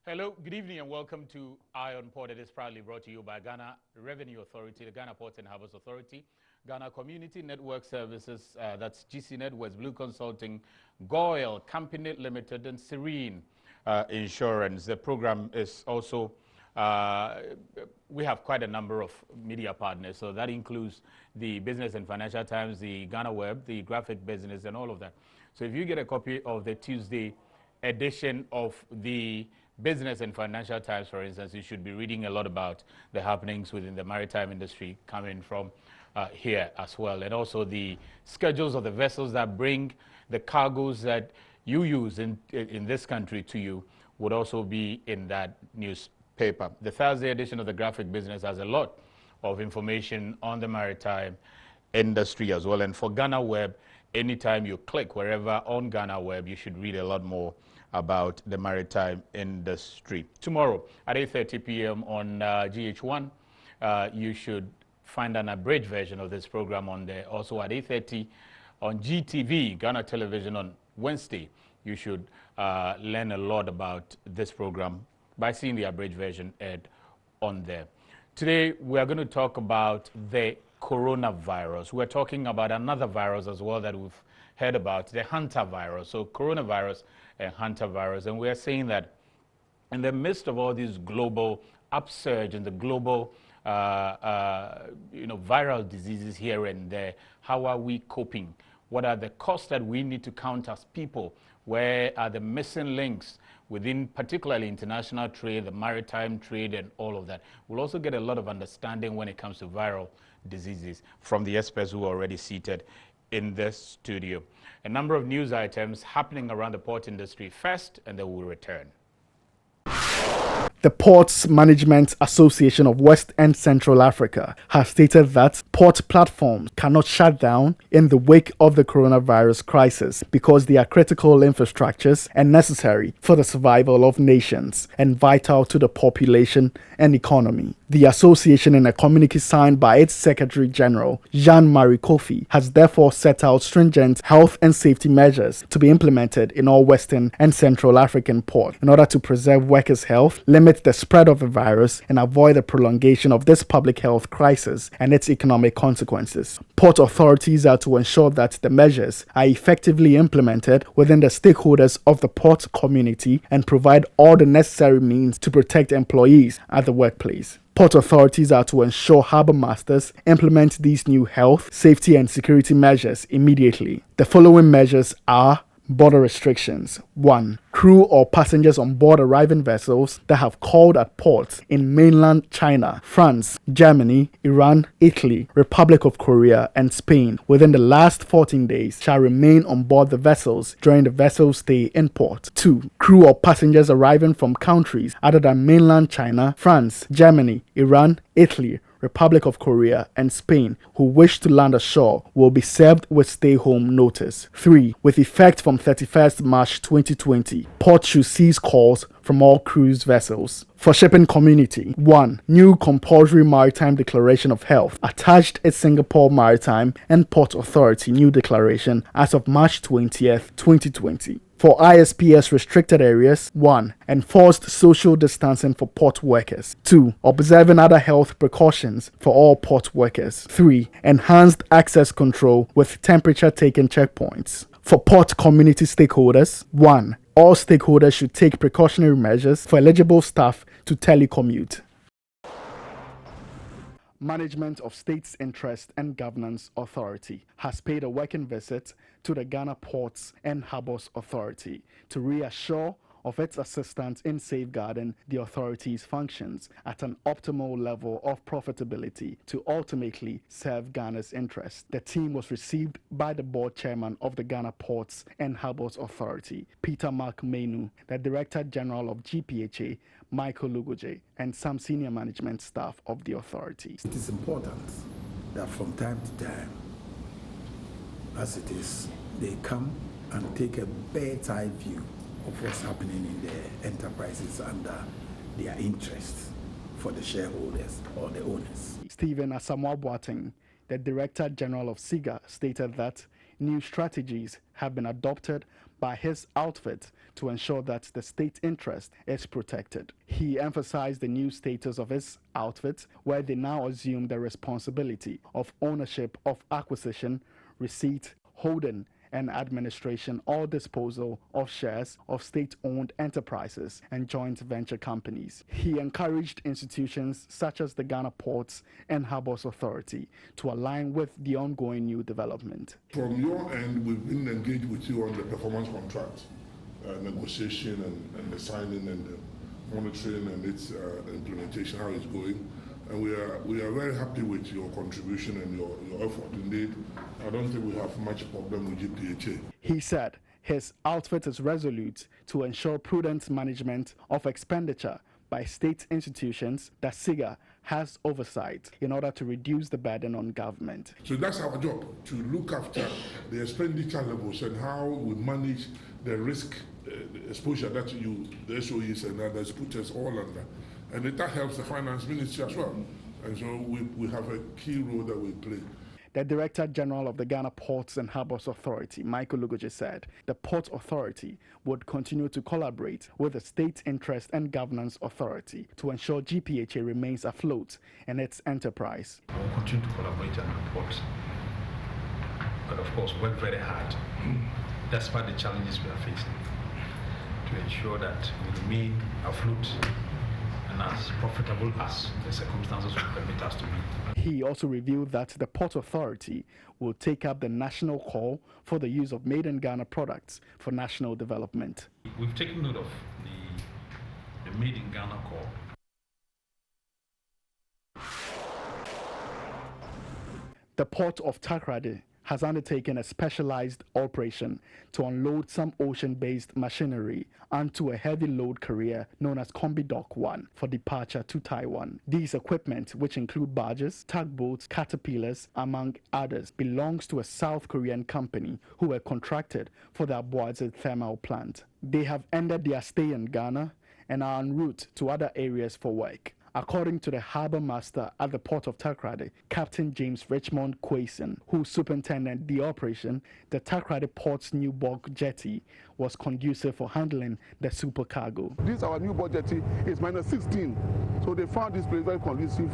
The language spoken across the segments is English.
Hello, good evening and welcome to Eye on Port. It is proudly brought to you by Ghana Revenue Authority, the Ghana Ports and Harbours Authority, Ghana Community Network Services, that's GC Networks, Blue Consulting, Goyle, Company Limited, and Serene Insurance. The program is also, we have quite a number of media partners, so that includes the Business and Financial Times, the Ghana Web, the Graphic Business, and all of that. So if you get a copy of the Tuesday edition of the Business and Financial Times, for instance, you should be reading a lot about the happenings within the maritime industry coming from here as well. And also the schedules of the vessels that bring the cargoes that you use in this country to you would also be in that newspaper. The Thursday edition of the Graphic Business has a lot of information on the maritime industry as well. And for Ghana Web, anytime you click wherever on Ghana Web, you should read a lot more about the maritime industry. Tomorrow at 8:30 p.m. on GH1, you should find an abridged version of this program on there. Also at 8:30 on GTV, Ghana Television, on Wednesday, you should learn a lot about this program by seeing the abridged version aired on there. Today, we are going to talk about the coronavirus. We're talking about another virus as well that we've heard about, the Hantavirus. So coronavirus and Hantavirus. And we are saying that in the midst of all these global upsurge and the global viral diseases here and there, how are we coping? What are the costs that we need to count as people? Where are the missing links within particularly international trade, the maritime trade, and all of that? We'll also get a lot of understanding when it comes to viral diseases from the experts who are already seated in this studio. A number of news items happening around the port industry first, and then we'll return. The Ports Management Association of West and Central Africa has stated that port platforms cannot shut down in the wake of the coronavirus crisis because they are critical infrastructures and necessary for the survival of nations and vital to the population and economy. The association, in a communique signed by its Secretary General, Jean-Marie Kofi, has therefore set out stringent health and safety measures to be implemented in all Western and Central African ports in order to preserve workers' health, limit the spread of the virus, and avoid the prolongation of this public health crisis and its economic consequences. Port authorities are to ensure that the measures are effectively implemented within the stakeholders of the port community and provide all the necessary means to protect employees at the workplace. Port authorities are to ensure harbour masters implement these new health, safety and security measures immediately. The following measures are: border restrictions. 1. Crew or passengers on board arriving vessels that have called at ports in mainland China, France, Germany, Iran, Italy, Republic of Korea, and Spain within the last 14 days shall remain on board the vessels during the vessel's stay in port. 2. Crew or passengers arriving from countries other than mainland China, France, Germany, Iran, Italy, Republic of Korea, and Spain who wish to land ashore will be served with stay-home notice. 3. With effect from 31st March 2020, port should cease calls from all cruise vessels. For shipping community: 1. New compulsory maritime declaration of health attached its Singapore Maritime and Port Authority new declaration as of March 20th, 2020. For ISPS restricted areas: 1. Enforced social distancing for port workers. 2. Observing other health precautions for all port workers. 3. Enhanced access control with temperature-taking checkpoints. For port community stakeholders: 1. All stakeholders should take precautionary measures for eligible staff to telecommute. Management of States Interest and Governance Authority has paid a working visit to the Ghana Ports and Harbours Authority to reassure of its assistance in safeguarding the authority's functions at an optimal level of profitability to ultimately serve Ghana's interests. The team was received by the board chairman of the Ghana Ports and Harbours Authority, Peter Mark Menu, the Director General of GPHA, Michael Lugoje, and some senior management staff of the authority. It is important that from time to time, as it is, they come and take a bird's eye view of what's happening in the enterprises and their interests for the shareholders or the owners. Stephen Asamoah Boateng, the Director General of SIGA, stated that new strategies have been adopted by his outfit to ensure that the state interest is protected. He emphasized the new status of his outfit, where they now assume the responsibility of ownership of acquisition, receipt, holding, and administration or disposal of shares of state-owned enterprises and joint venture companies. He encouraged institutions such as the Ghana Ports and Harbours Authority to align with the ongoing new development. From your end, we've been engaged with you on the performance contract negotiation and the signing and the monitoring and its implementation, how it's going. And we are very happy with your contribution and your effort. Indeed, I don't think we have much problem with GPHA. He said his outfit is resolute to ensure prudent management of expenditure by state institutions that SIGA has oversight in order to reduce the burden on government. So that's our job, to look after the expenditure levels and how we manage the risk exposure that the SOEs and others put us all under. And that helps the finance ministry as well. And so we have a key role that we play. The Director General of the Ghana Ports and Harbours Authority, Michael Lugoje, said the Port Authority would continue to collaborate with the State Interest and Governance Authority to ensure GPHA remains afloat in its enterprise. We will continue to collaborate and report, but of course work very hard, despite the challenges we are facing, to ensure that we remain afloat and as profitable as the circumstances will permit us to be. He also revealed that the Port Authority will take up the national call for the use of made in Ghana products for national development. We've taken note of the made in Ghana call. The Port of TAKORADI has undertaken a specialized operation to unload some ocean-based machinery onto a heavy load carrier known as COMBI Dock 1 for departure to Taiwan. These equipment, which include barges, tugboats, caterpillars, among others, belongs to a South Korean company who were contracted for the Abuadze thermal plant. They have ended their stay in Ghana and are en route to other areas for work. According to the harbour master at the Port of TAKORADI, Captain James Richmond Quayson, who superintended the operation, the TAKORADI Port's new bulk jetty was conducive for handling the supercargo. This our new bulk jetty is -16, so they found this place very conducive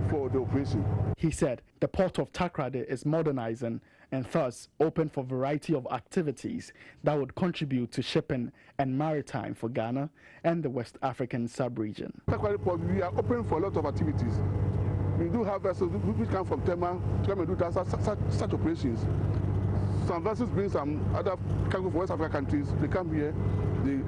for the operation. He said the Port of TAKORADI is modernizing and thus open for a variety of activities that would contribute to shipping and maritime for Ghana and the West African sub-region. TAKORADI Port, we are open for a lot of activities. We do have vessels which come from Tema to come and do such operations. Some vessels bring some other cargo from West African countries. They come here, they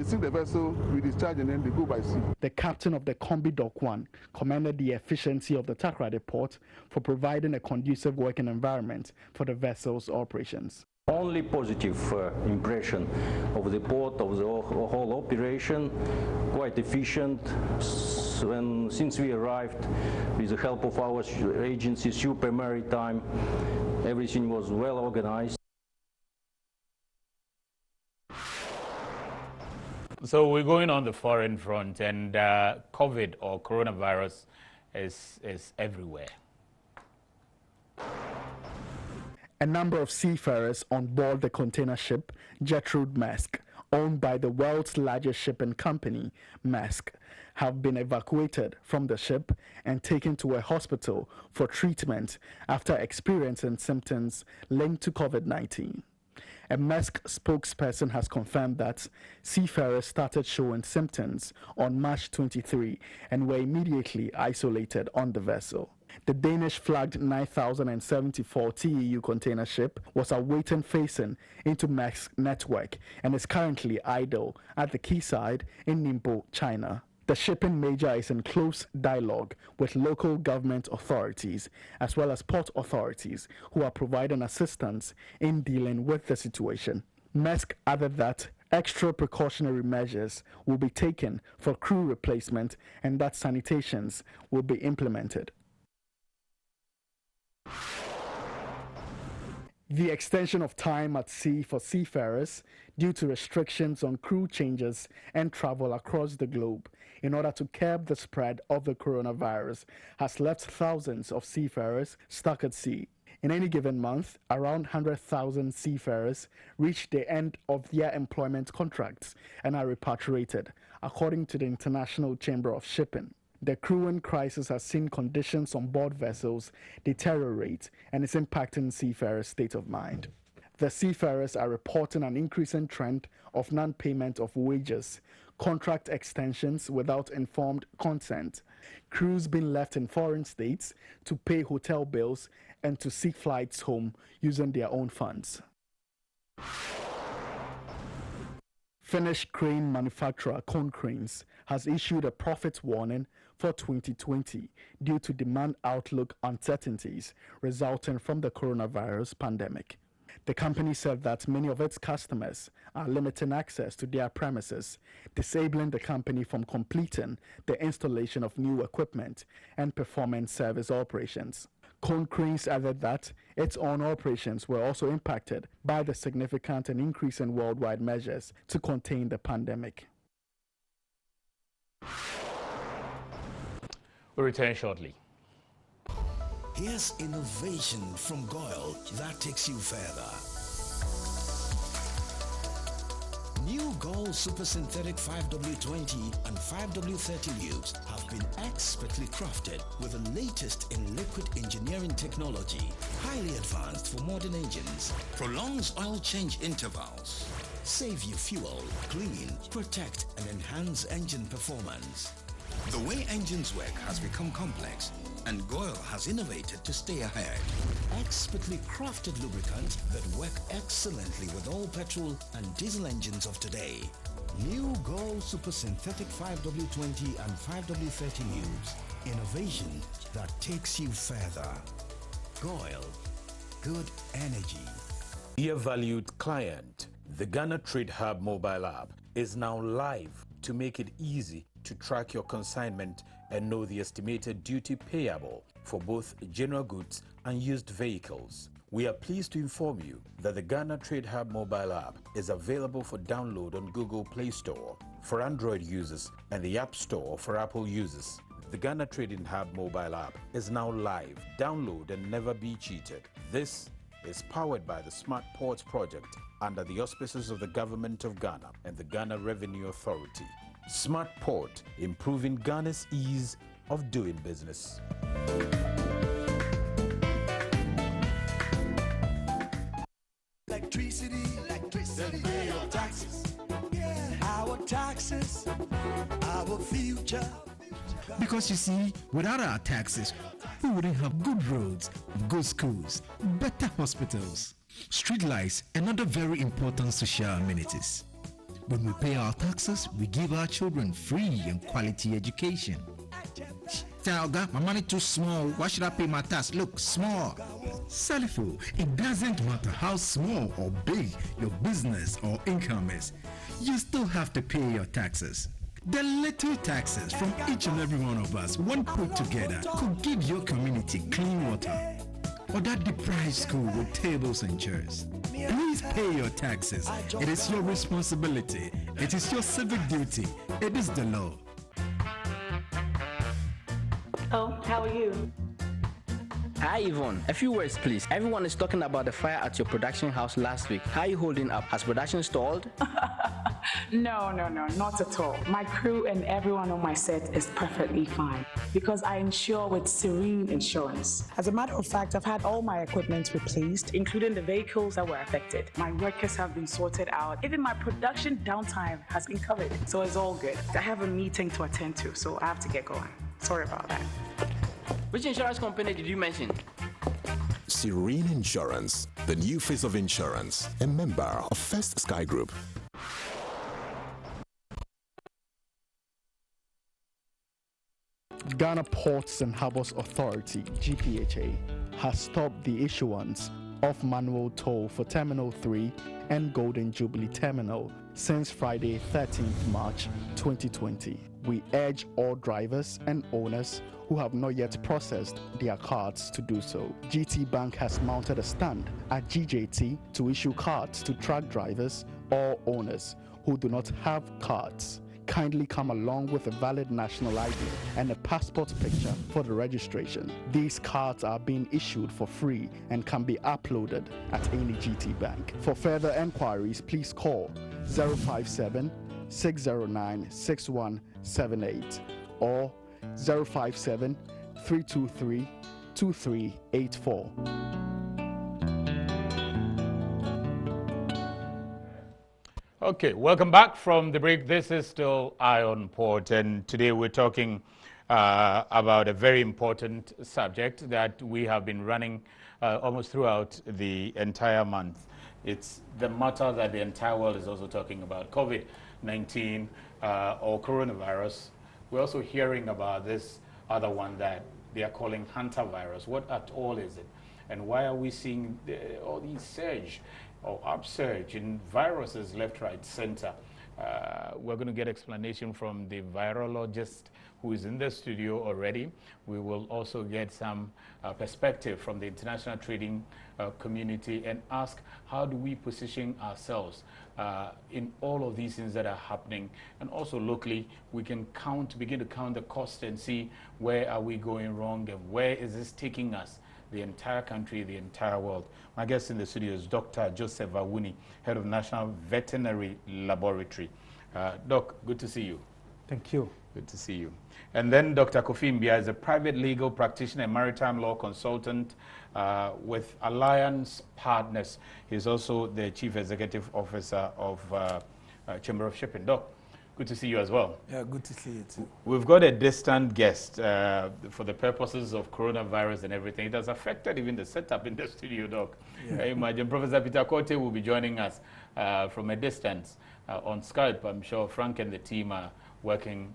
sink the vessel, we discharge, and then they go by sea. The captain of the COMBI Dock 1 commended the efficiency of the TAKORADI port for providing a conducive working environment for the vessel's operations. Only positive impression of the port, of the whole operation, quite efficient. Since we arrived, with the help of our agency, Super Maritime, everything was well organized. So we're going on the foreign front, and COVID or coronavirus is everywhere. A number of seafarers on board the container ship Gertrude Maersk, owned by the world's largest shipping company, Maersk, have been evacuated from the ship and taken to a hospital for treatment after experiencing symptoms linked to COVID-19. A Maersk spokesperson has confirmed that seafarers started showing symptoms on March 23 and were immediately isolated on the vessel. The Danish-flagged 9,074 TEU container ship was awaiting facing into Maersk's network and is currently idle at the quayside in Ningbo, China. The shipping major is in close dialogue with local government authorities as well as port authorities who are providing assistance in dealing with the situation. Maersk added that extra precautionary measures will be taken for crew replacement and that sanitations will be implemented. The extension of time at sea for seafarers due to restrictions on crew changes and travel across the globe in order to curb the spread of the coronavirus has left thousands of seafarers stuck at sea. In any given month, around 100,000 seafarers reach the end of their employment contracts and are repatriated, according to the International Chamber of Shipping. The crewing crisis has seen conditions on board vessels deteriorate and is impacting seafarers' state of mind. The seafarers are reporting an increasing trend of non-payment of wages, contract extensions without informed consent, crews being left in foreign states to pay hotel bills and to seek flights home using their own funds. Finnish crane manufacturer Konecranes has issued a profit warning for 2020 due to demand outlook uncertainties resulting from the coronavirus pandemic. The company said that many of its customers are limiting access to their premises, disabling the company from completing the installation of new equipment and performing service operations. Konecranes added that its own operations were also impacted by the significant and increasing worldwide measures to contain the pandemic. We'll return shortly. Here's innovation from Goyle that takes you further. New Goyle Super Synthetic 5W20 and 5W30 lubes have been expertly crafted with the latest in liquid engineering technology, highly advanced for modern engines, prolongs oil change intervals, save you fuel, clean, protect and enhance engine performance. The way engines work has become complex, and Goyle has innovated to stay ahead. Expertly crafted lubricants that work excellently with all petrol and diesel engines of today. New Goyle Super Synthetic 5W20 and 5W30 lubes. Innovation that takes you further. Goyle. Good energy. Dear valued client, the Ghana Trade Hub mobile app is now live to make it easy to track your consignment and know the estimated duty payable for both general goods and used vehicles. We are pleased to inform you that the Ghana Trade Hub mobile app is available for download on Google Play Store for Android users and the App Store for Apple users. The Ghana Trading Hub mobile app is now live. Download and never be cheated. This is powered by the Smart Ports project under the auspices of the Government of Ghana and the Ghana Revenue Authority. Smart Port, improving Ghana's ease of doing business. Electricity, then pay your taxes. Yeah. Our taxes, our future. Because you see, without our taxes, we wouldn't have good roads, good schools, better hospitals, street lights, and other very important social amenities. When we pay our taxes, we give our children free and quality education. Talga, my money too small. Why should I pay my tax? Look, small. Salifo, it doesn't matter how small or big your business or income is. You still have to pay your taxes. The little taxes from each and every one of us, when put together, could give your community clean water. Or that deprived school with tables and chairs. Please pay your taxes. It is your responsibility. It is your civic duty. It is the law. Oh, how are you? Hi Yvonne, a few words please. Everyone is talking about the fire at your production house last week. How are you holding up? Has production stalled? No, not at all. My crew and everyone on my set is perfectly fine because I insure with Serene Insurance. As a matter of fact, I've had all my equipment replaced, including the vehicles that were affected. My workers have been sorted out. Even my production downtime has been covered. So it's all good. I have a meeting to attend to, so I have to get going. Sorry about that. Which insurance company did you mention? Serene Insurance, the new face of insurance, a member of First Sky Group. Ghana Ports and Harbours Authority, GPHA, has stopped the issuance of manual toll for Terminal 3 and Golden Jubilee Terminal since Friday, 13th March 2020. We urge all drivers and owners who have not yet processed their cards to do so. GT Bank has mounted a stand at GJT to issue cards to truck drivers or owners who do not have cards. Kindly come along with a valid national ID and a passport picture for the registration. These cards are being issued for free and can be uploaded at any GT Bank. For further enquiries, please call 057 609 6178 or 057 323 2384. Okay, welcome back from the break. This is still Eye on Port, and today we're talking about a very important subject that we have been running almost throughout the entire month. It's the matter that the entire world is also talking about, COVID-19 or coronavirus. We're also hearing about this other one that they are calling Hantavirus. What at all is it? And why are we seeing all these surge or upsurge in viruses left, right, center? We're going to get explanation from the virologist who is in the studio already. We will also get some perspective from the international trading community and ask how do we position ourselves in all of these things that are happening. And also locally, we can begin to count the cost and see where are we going wrong and where is this taking us, the entire country, the entire world. My guest in the studio is Dr. Joseph Awuni, Head of National Veterinary Laboratory. Doc, good to see you. Thank you. Good to see you. And then Dr. Kofi Mbia is a private legal practitioner and maritime law consultant with Alliance Partners. He's also the Chief Executive Officer of Chamber of Shipping. Doc, good to see you as well. Yeah, good to see you too. We've got a distant guest for the purposes of coronavirus and everything. It has affected even the setup in the studio, Doc. Yeah. Imagine Professor Peter Kote will be joining us from a distance on Skype. I'm sure Frank and the team are working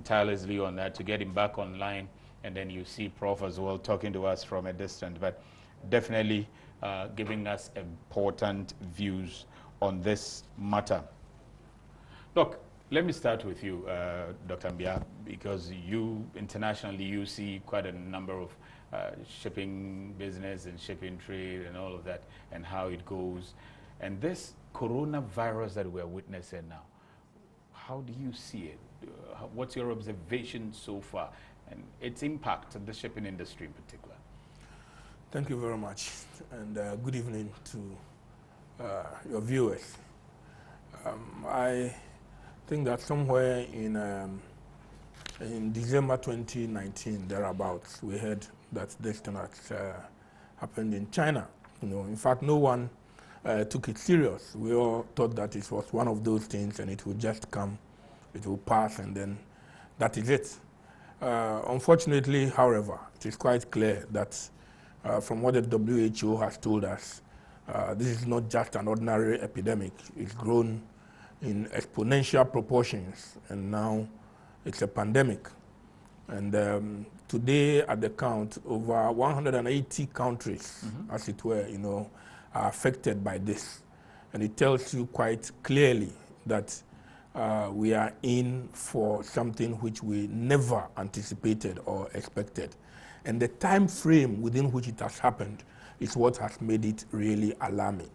tirelessly on that to get him back online. And then you see Prof as well talking to us from a distance, but definitely giving us important views on this matter. Look, let me start with you, Dr. Mbia, because you internationally, you see quite a number of shipping business and shipping trade and all of that and how it goes. And this coronavirus that we're witnessing now, how do you see it? What's your observation so far and its impact on the shipping industry in particular? Thank you very much, and good evening to your viewers. I think that somewhere in December 2019, thereabouts, we heard that this thing had happened in China. You know, in fact, no one took it serious. We all thought that it was one of those things and it would just come, it will pass, and then that is it. Unfortunately, however, it is quite clear that from what the WHO has told us, this is not just an ordinary epidemic. It's grown in exponential proportions, and now it's a pandemic. And today, at the count, over 180 countries, as it were, you know, are affected by this. And it tells you quite clearly that we are in for something which we never anticipated or expected. And the time frame within which it has happened is what has made it really alarming.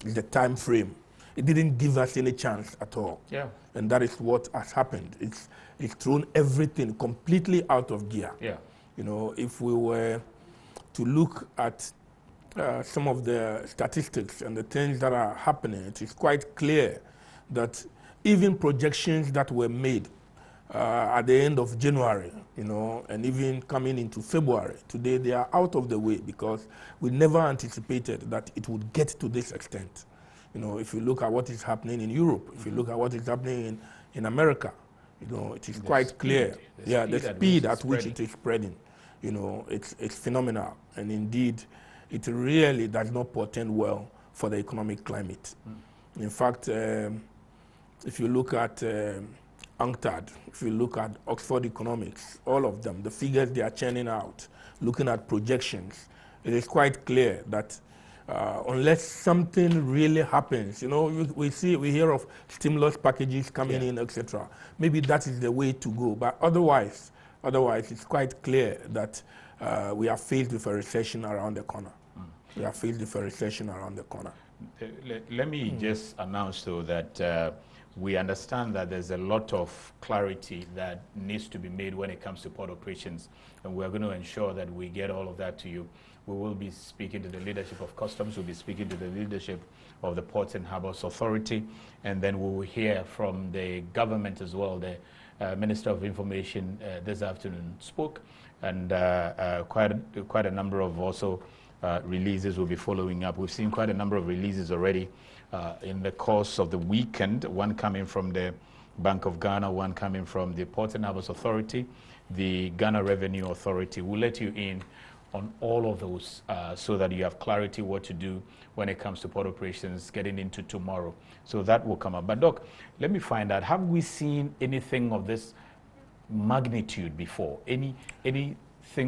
It's the time frame. It didn't give us any chance at all. Yeah. And that is what has happened. It's thrown everything completely out of gear. Yeah. You know, if we were to look at some of the statistics and the things that are happening, it is quite clear that even projections that were made at the end of January, you know, and even coming into February, today they are out of the way because we never anticipated that it would get to this extent. You know, if you look at what is happening in Europe, if you look at what is happening in America, you know, it is quite clear. Yeah, the speed at which it is spreading, you know, it's phenomenal. And indeed, it really does not portend well for the economic climate. In fact, if you look at UNCTAD, if you look at Oxford Economics, all of them, the figures they are churning out, looking at projections, it is quite clear that unless something really happens, you know, we hear of stimulus packages coming in, etc. Maybe that is the way to go. But otherwise, it's quite clear that we are faced with a recession around the corner. We are faced with a recession around the corner. Let me just announce, though, that we understand that there's a lot of clarity that needs to be made when it comes to port operations, and we're going to ensure that we get all of that to you. We will be speaking to the leadership of Customs, we'll be speaking to the leadership of the Ports and Harbors Authority, and then we will hear from the government as well. The Minister of Information this afternoon spoke, and quite a number of also releases will be following up. We've seen quite a number of releases already in the course of the weekend, one coming from the Bank of Ghana, one coming from the Ports and Harbors Authority, the Ghana Revenue Authority. We'll let you in on all of those so that you have clarity what to do when it comes to port operations getting into tomorrow. So that will come up. But Doc, let me find out, have we seen anything of this magnitude before? Anything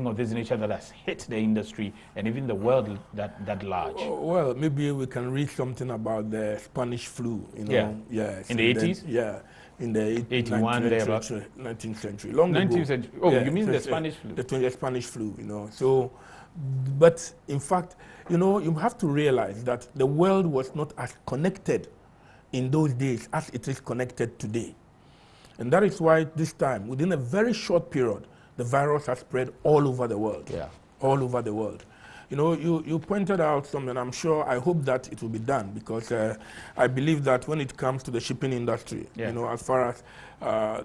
of this nature that has hit the industry and even the world that large? Well, maybe we can read something about the Spanish flu, you know. Yeah. Yes. In the 80s? Yeah. In the 81, 19th century, long 19th ago. century. Oh, yeah, you mean the Spanish flu? The Spanish flu, you know. So, but in fact, you know, you have to realize that the world was not as connected in those days as it is connected today. And that is why this time, within a very short period, the virus has spread all over the world. Yeah. All over the world. You know, you pointed out something, I'm sure, I hope that it will be done, because I believe that when it comes to the shipping industry, yeah. you know, as far as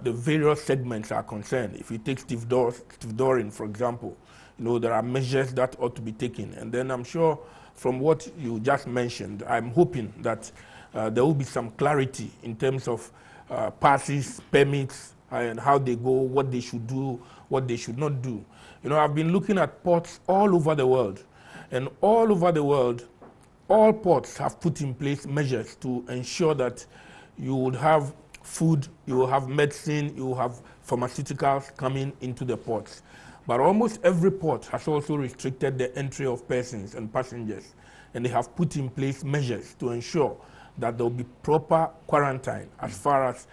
the various segments are concerned, if you take stevedoring, for example, you know, there are measures that ought to be taken. And then I'm sure from what you just mentioned, I'm hoping that there will be some clarity in terms of passes, permits, and how they go, what they should do, what they should not do. You know, I've been looking at ports all over the world, and all over the world, all ports have put in place measures to ensure that you would have food, you will have medicine, you will have pharmaceuticals coming into the ports. But almost every port has also restricted the entry of persons and passengers, and they have put in place measures to ensure that there will be proper quarantine as far as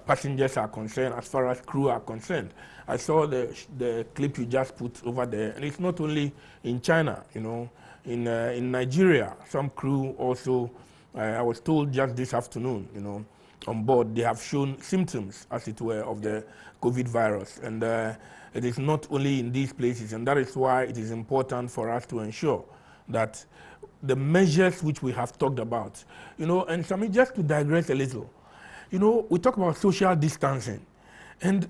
passengers are concerned, as far as crew are concerned. I saw the clip you just put over there, and it's not only in China, you know, in Nigeria, some crew also, I was told just this afternoon, you know, on board, they have shown symptoms, as it were, of the COVID virus. And it is not only in these places, and that is why it is important for us to ensure that the measures which we have talked about, you know, and Sami, just to digress a little, you know, we talk about social distancing, and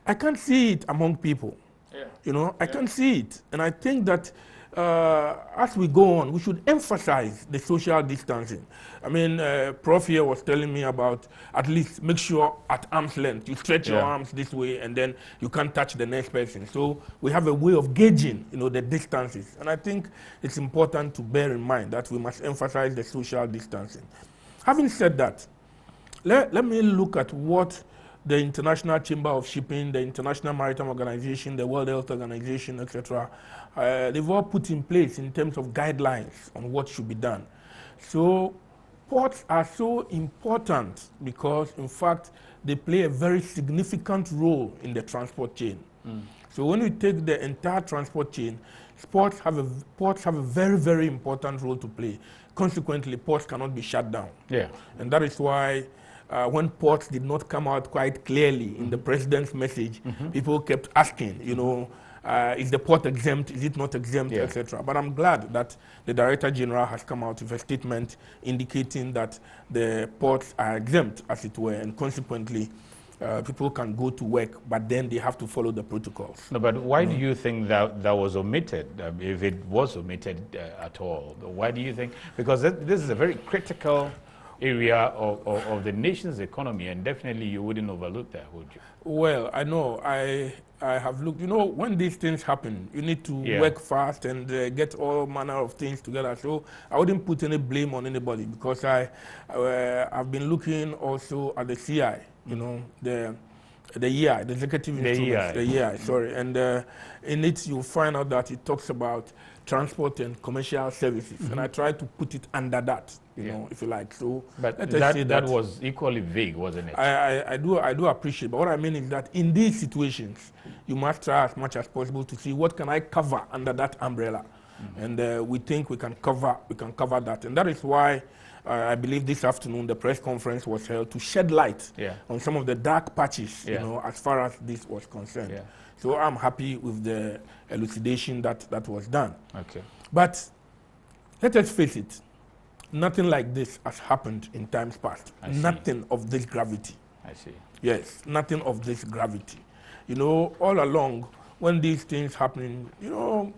I can't see it among people. Yeah. You know, I can't see it. And I think that as we go on, we should emphasize the social distancing. I mean, Prof here was telling me about at least make sure at arm's length, you stretch your arms this way and then you can't touch the next person. So we have a way of gauging, you know, the distances. And I think it's important to bear in mind that we must emphasize the social distancing. Having said that, let me look at what the International Chamber of Shipping, the International Maritime Organization, the World Health Organization, etc., they've all put in place in terms of guidelines on what should be done. So ports are so important because, in fact, they play a very significant role in the transport chain. So when we take the entire transport chain, ports have a very, very important role to play. Consequently, ports cannot be shut down. Yeah. And that is why when ports did not come out quite clearly in the president's message, people kept asking, you know, is the port exempt, is it not exempt, etc. But I'm glad that the Director General has come out with a statement indicating that the ports are exempt, as it were, and consequently, people can go to work, but then they have to follow the protocols. No, but why do you think that was omitted, if it was omitted at all? Why do you think? Because this is a very critical area of the nation's economy, and definitely you wouldn't overlook that, would you? Well, I know. I have looked. You know, when these things happen, you need to work fast and get all manner of things together. So I wouldn't put any blame on anybody, because I've been looking also at the CI, you know, the EI, the executive instruments, the EI, sorry. And in it, you'll find out that it talks about transport and commercial services. And I try to put it under that, you know, if you like. So but that was equally vague, wasn't it? I do appreciate, but what I mean is that in these situations, you must try as much as possible to see what can I cover under that umbrella. And we think we can cover that. And that is why I believe this afternoon the press conference was held to shed light on some of the dark patches, you know, as far as this was concerned. So I'm happy with the elucidation that was done. Okay. But let us face it, nothing like this has happened in times past. Nothing of this gravity. I see. Yes, nothing of this gravity. You know, all along, when these things happen, you know,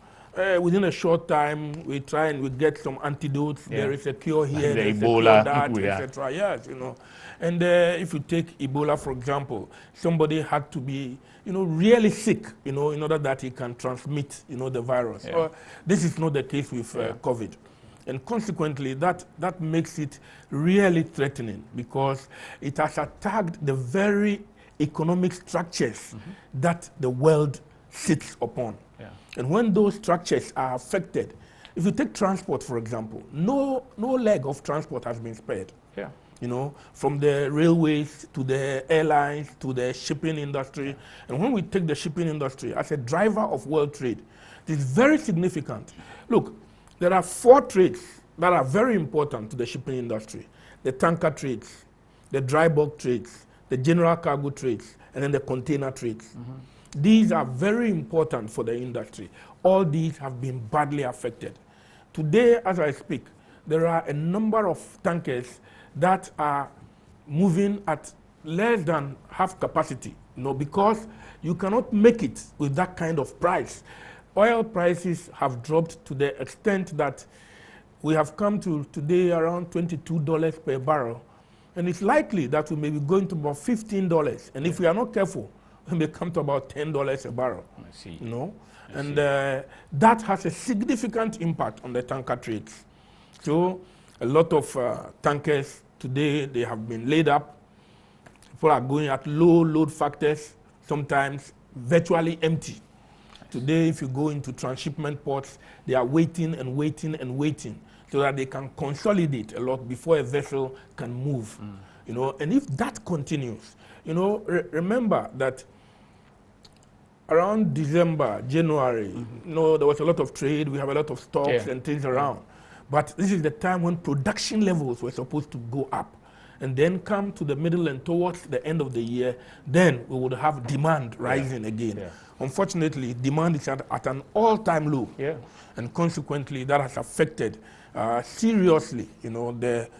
within a short time, we try and we get some antidotes. There is a cure here, there is Ebola, a cure that, etc. Yes, you know. And if you take Ebola, for example, somebody had to be, you know, really sick, you know, in order that he can transmit, you know, the virus. This is not the case with COVID. And consequently, that makes it really threatening because it has attacked the very economic structures that the world sits upon. And when those structures are affected, if you take transport, for example, no leg of transport has been spared. You know, from the railways to the airlines to the shipping industry. And when we take the shipping industry as a driver of world trade, it is very significant. Look, there are 4 trades that are very important to the shipping industry: the tanker trades, the dry bulk trades, the general cargo trades, and then the container trades. These are very important for the industry. All these have been badly affected. Today, as I speak, there are a number of tankers that are moving at less than half capacity, you know, because you cannot make it with that kind of price. Oil prices have dropped to the extent that we have come to today around $22 per barrel. And it's likely that we may be going to about $15. And if we are not careful, we may come to about $10 a barrel. I see. You know? That has a significant impact on the tanker trades. So a lot of tankers today, they have been laid up. People are going at low load factors, sometimes virtually empty. Today, if you go into transshipment ports, they are waiting and waiting and waiting so that they can consolidate a lot before a vessel can move. You know, and if that continues, you know, remember that around December, January, you know, there was a lot of trade. We have a lot of stocks and things around. But this is the time when production levels were supposed to go up. And then come to the middle and towards the end of the year, then we would have demand rising again. Unfortunately, demand is at an all-time low. And consequently, that has affected seriously, you know, the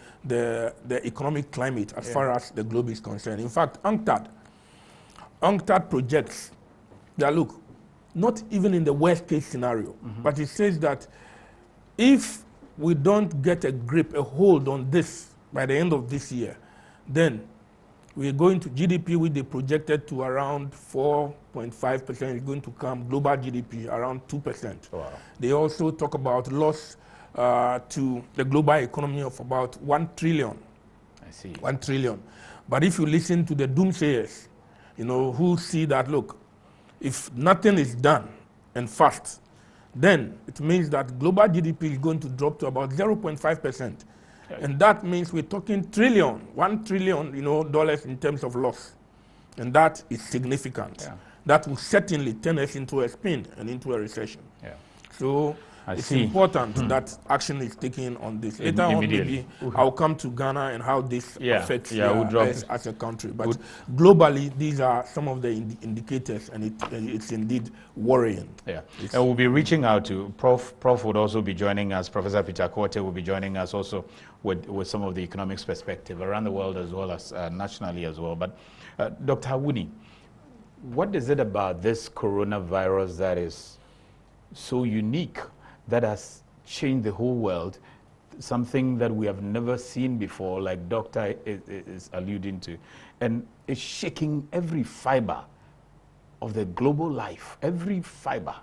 economic climate as far as the globe is concerned. In fact, UNCTAD projects that, look, not even in the worst case scenario, but it says that if we don't get a grip, a hold on this by the end of this year, then we're going to GDP, which they projected to around 4.5%, is going to come, global GDP around 2%. Wow. They also talk about loss to the global economy of about 1 trillion. I see. 1 trillion. But if you listen to the doomsayers, you know, who see that, look, if nothing is done and fast, then it means that global GDP is going to drop to about 0.5%. And that means we're talking trillion, 1 trillion, you know, dollars in terms of loss. And that is significant. That will certainly turn us into a spin and into a recession. So it's important that action is taken on this. Later on, maybe I'll come to Ghana and how this affects us as a country. But globally, these are some of the indicators, and it's indeed worrying. And we'll be reaching out to Prof. Prof would also be joining us. Professor Peter Korte will be joining us also with some of the economics perspective around the world as well as nationally as well. But Dr. Awuni, what is it about this coronavirus that is so unique, that has changed the whole world, something that we have never seen before, like Doctor is alluding to, and it's shaking every fiber of the global life, every fiber?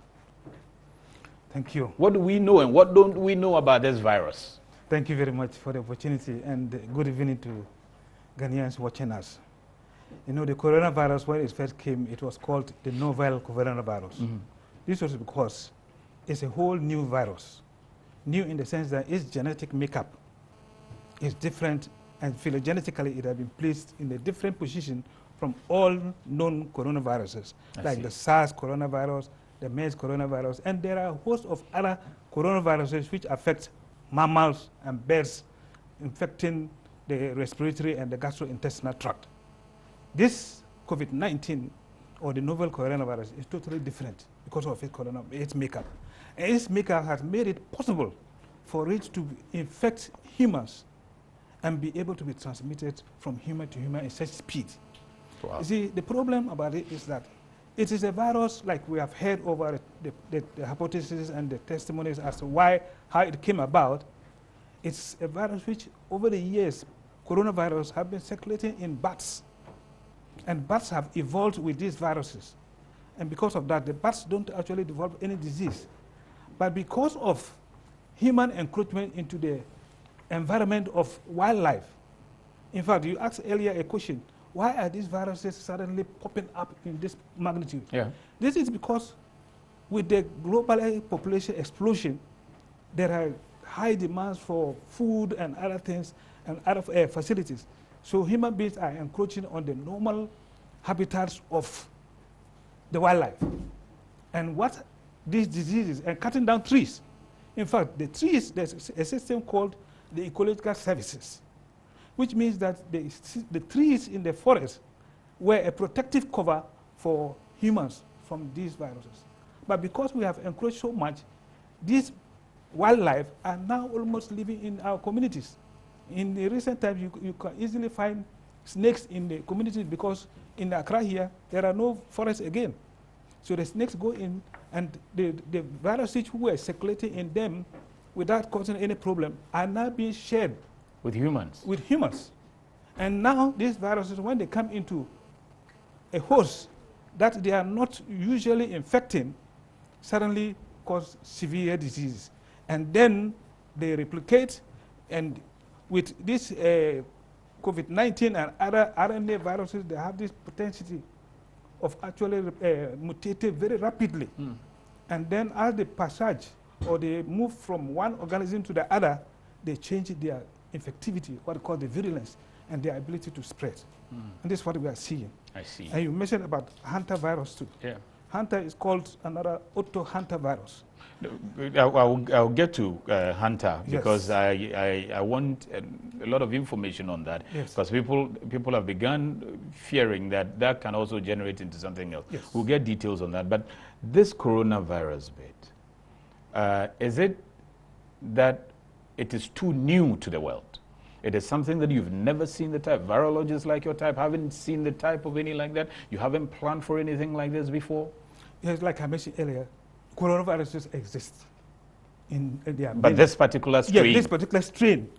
Thank you. What do we know and what don't we know about this virus? Thank you very much for the opportunity, and good evening to Ghanaians watching us. You know, the coronavirus, when it first came, it was called the novel coronavirus. This was because it's a whole new virus. New in the sense that its genetic makeup is different, and phylogenetically it has been placed in a different position from all known coronaviruses, like the SARS coronavirus, the MERS coronavirus, and there are a host of other coronaviruses which affect mammals and birds infecting the respiratory and the gastrointestinal tract. This COVID-19 or the novel coronavirus is totally different because of its makeup. And its makeup has made it possible for it to infect humans and be able to be transmitted from human to human in such speed. Wow. You see, the problem about it is that it is a virus, like we have heard over the hypothesis and the testimonies as to how it came about. It's a virus which, over the years, coronavirus have been circulating in bats. And bats have evolved with these viruses. And because of that, the bats don't actually develop any disease. But because of human encroachment into the environment of wildlife, in fact, you asked earlier a question, why are these viruses suddenly popping up in this magnitude? Yeah. This is because with the global population explosion, there are high demands for food and other things and other facilities. So human beings are encroaching on the normal habitats of the wildlife. And what these diseases, and cutting down trees. In fact, the trees, there's a system called the ecological services, which means that the trees in the forest were a protective cover for humans from these viruses. But because we have encroached so much, these wildlife are now almost living in our communities. In the recent times, you can easily find snakes in the communities because in Accra here, there are no forests again. So the snakes go in, and the viruses who were circulating in them without causing any problem are now being shared with humans. With humans. And now these viruses, when they come into a host that they are not usually infecting, suddenly cause severe diseases. And then they replicate, and with this COVID-19 and other RNA viruses, they have this potential of actually mutating very rapidly. And then as they passage or they move from one organism to the other, they change their infectivity, what we call the virulence, and their ability to spread. And this is what we are seeing. I see. And you mentioned about Hantavirus too. Yeah. Hanta is called another Hantavirus. I'll get to Hanta because I want a lot of information on that, because people have begun fearing that that can also generate into something else. We'll get details on that. But this coronavirus bit, is it that it is too new to the world? It is something that you've never seen the type. Virologists like your type haven't seen the type of any like that. You haven't planned for anything like this before? Yes, like I mentioned earlier, coronaviruses exist. But this particular strain? Yeah, this particular strain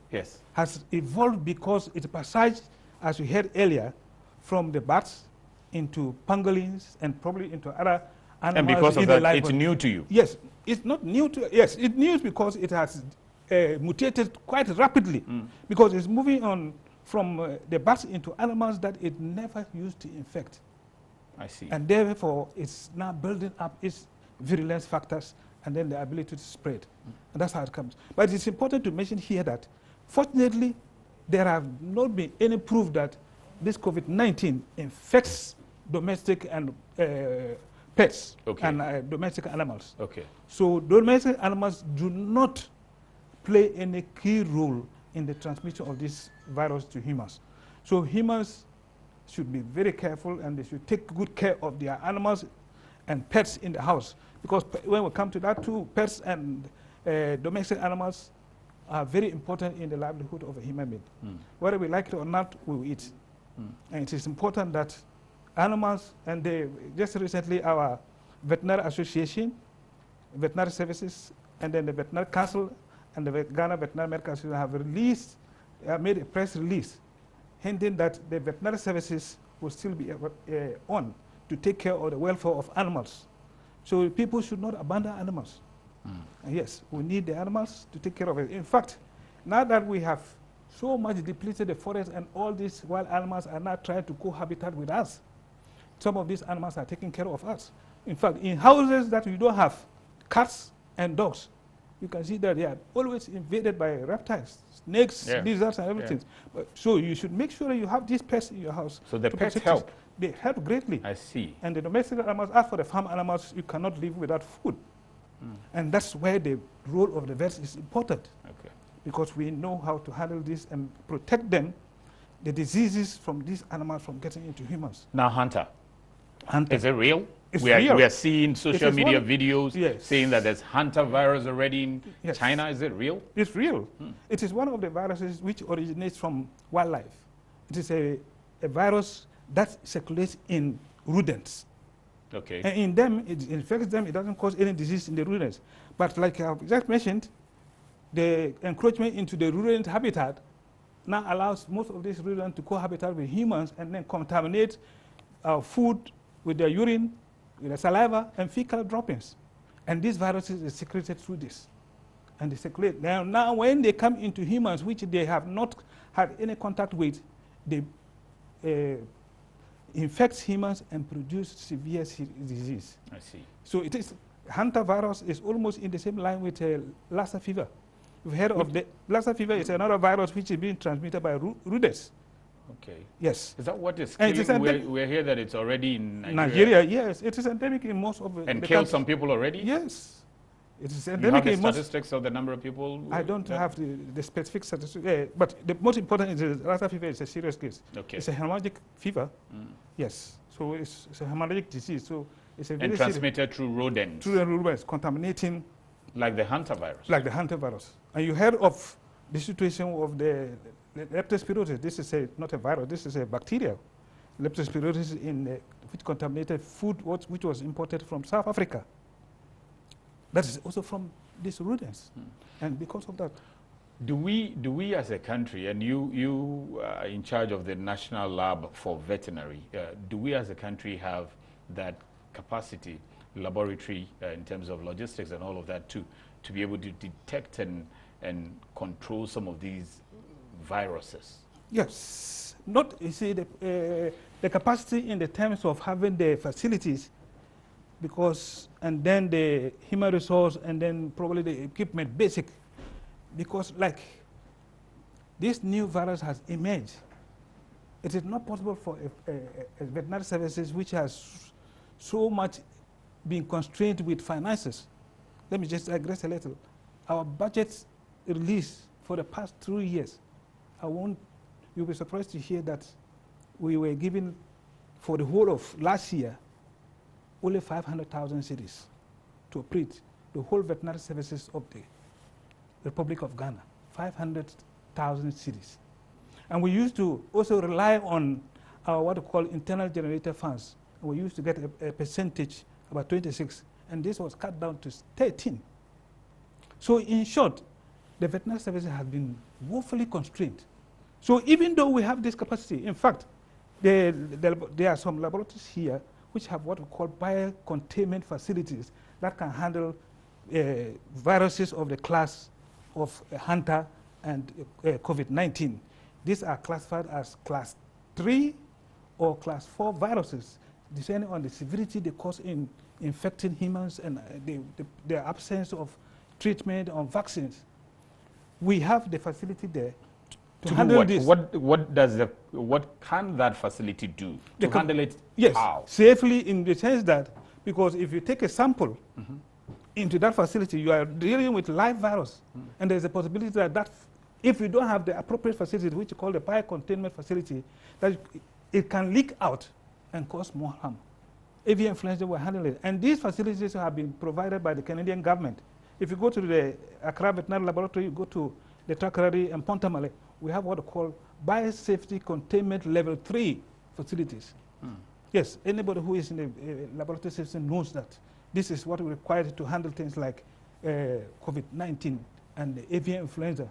has evolved because it passaged, as we heard earlier, from the bats into pangolins and probably into other animals. And because of that, it's new to you? Yes, it's not new to, yes, it's new because it has mutated quite rapidly because it's moving on from the bats into animals that it never used to infect. I see. And therefore, it's now building up its virulence factors and then the ability to spread. And that's how it comes. But it's important to mention here that, fortunately, there have not been any proof that this COVID-19 infects domestic and pets and domestic animals. So domestic animals do not play any key role in the transmission of this virus to humans. So humans should be very careful, and they should take good care of their animals and pets in the house, because when we come to that too, pets and domestic animals are very important in the livelihood of a human being. Whether we like it or not, we will eat. And it is important that animals, and just recently our veterinary association, veterinary services, and then the veterinary council and the Ghana Veterinary Medical Association have made a press release hinting that the veterinary services will still be on to take care of the welfare of animals. So people should not abandon animals. And yes, we need the animals to take care of it. In fact, now that we have so much depleted the forest and all these wild animals are now trying to cohabitate with us, some of these animals are taking care of us. In fact, in houses that we don't have cats and dogs, you can see that they are always invaded by reptiles, snakes, lizards, and everything. So you should make sure you have these pests in your house. So the pets help? They help greatly. I see. And the domestic animals, as for the farm animals, you cannot live without food. And that's where the role of the vets is important. because we know how to handle this and protect them, the diseases from these animals from getting into humans. Now, Hunter, is it real? It's we real. are seeing social media videos saying that there's Hantavirus already in Yes. China. Is it real? It's real. It is one of the viruses which originates from wildlife. It is a virus that circulates in rodents. Okay. And in them, it infects them. It doesn't cause any disease in the rodents. But like I've just mentioned, the encroachment into the rodent habitat now allows most of these rodents to cohabitate with humans and then contaminate our food with their urine, with their saliva, and fecal droppings. And these viruses are secreted through this. And they circulate. Now when they come into humans, which they have not had any contact with, they infect humans and produce severe disease. I see. So it is, Hantavirus is almost in the same line with Lassa fever. You've heard of the Lassa fever is another virus which is being transmitted by rodents. Okay. Yes. Is that what is And it is killing? We're here that it's already in Nigeria, yes. It is endemic in most of the And killed some people already? Yes. It is You endemic have the in most. statistics of the number of people? I don't have the specific statistics, but the most important is Lassa fever is a serious case. Okay. It's a hemorrhagic fever. Yes. So it's a hemorrhagic disease. So it's a very and transmitted through rodents? Through the rodents, contaminating. Like the Hantavirus? Like the Hantavirus. And you heard of the situation of the leptospirosis. This is not a virus, this is a bacteria. Leptospirosis which contaminated food which was imported from South Africa. That is also from these rodents. And because of that. Do we as a country, and you are in charge of the National Lab for Veterinary, do we as a country have that capacity, laboratory in terms of logistics and all of that to be able to detect and control some of these viruses? Yes. Not, you see, the capacity in the terms of having the facilities, because, and then the human resource, and then probably the equipment, basic. Because like this new virus has emerged, it is not possible for a veterinary services which has so much been constrained with finances. Let me just digress a little. Our budget release for the past 3 years, you'll be surprised to hear that we were given for the whole of last year only 500,000 cities to operate the whole veterinary services of the Republic of Ghana, 500,000 cities. And we used to also rely on our what we call internal generated funds. And we used to get a percentage, about 26, and this was cut down to 13. So in short, the veterinary services have been woefully constrained. So even though we have this capacity, in fact, there are some laboratories here which have what we call biocontainment facilities that can handle viruses of the class of Hanta and COVID-19. These are classified as class 3 or class 4 viruses, depending on the severity they cause in infecting humans and the absence of treatment or vaccines. We have the facility there to handle what? this. What can that facility do to handle it? Yes, how? safely, in the sense that, because if you take a sample into that facility, you are dealing with live virus, and there's a possibility that if you don't have the appropriate facility, which you call the biocontainment facility, that it can leak out and cause more harm. Avian influenza will handle it, and these facilities have been provided by the Canadian government. If you go to the Accra Veterinary Laboratory, you go to the TAKORADI and Pontamale, we have what we call biosafety containment level 3 facilities. Yes, anybody who is in the laboratory system knows that. This is what we require to handle things like COVID-19 and the avian influenza.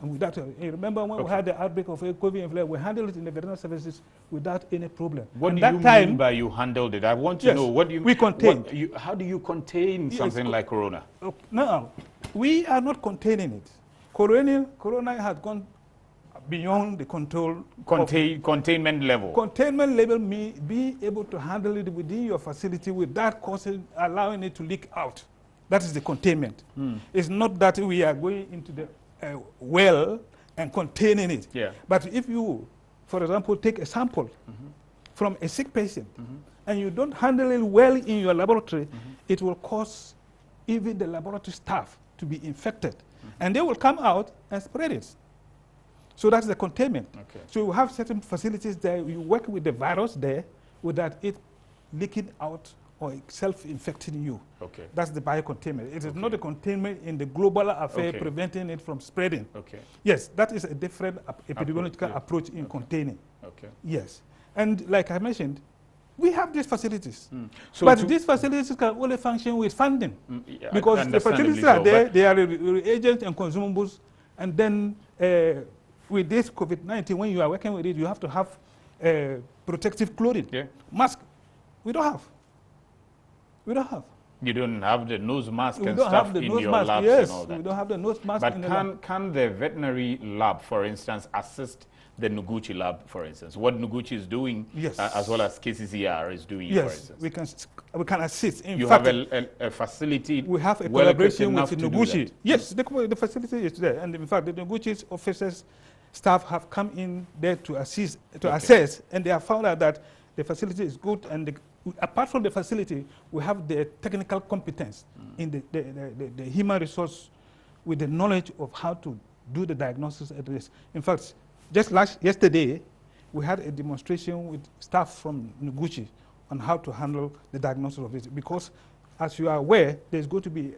And without, remember when we had the outbreak of COVID influenza, we handled it in the veterinary services without any problem. What do you mean by you handled it? I want to know, what do you mean? We contained. How do you contain something like corona? No, we are not containing it. Corona has gone beyond the containment level. Containment level means being able to handle it within your facility without allowing it to leak out. That is the containment. It's not that we are going into the well and containing it. Yeah. But if you, for example, take a sample from a sick patient and you don't handle it well in your laboratory, it will cause even the laboratory staff to be infected. and they will come out and spread it. So that's the containment. Okay. So you have certain facilities there, you work with the virus there without it leaking out or self-infecting you. Okay. That's the biocontainment. It is not a containment in the global affair preventing it from spreading. Okay. Yes, that is a different epidemiological approach in containing. Okay. Yes. And like I mentioned, we have these facilities. So but these facilities can only function with funding. Yeah, because the facilities are there, they are reagents and consumables, and then with this COVID-19, when you are working with it, you have to have protective clothing, mask. We don't have. We don't have. You don't have the nose mask We and don't stuff have the in nose your mask. labs Yes, and all that. we don't have the nose mask But in the lab. can the veterinary lab, for instance, assist the Noguchi lab, for instance? What Noguchi is doing, as well as KCCR is doing, for instance? Yes, we can assist. In you fact, have a facility. We have a well collaboration with to Noguchi. Yes, the facility is there, and in fact, the Noguchi's officers, staff have come in there to assist, assess, and they have found out that the facility is good, and apart from the facility, we have the technical competence in the human resource with the knowledge of how to do the diagnosis at risk. In fact, just yesterday, we had a demonstration with staff from Noguchi on how to handle the diagnosis of it, because as you are aware, there's going to be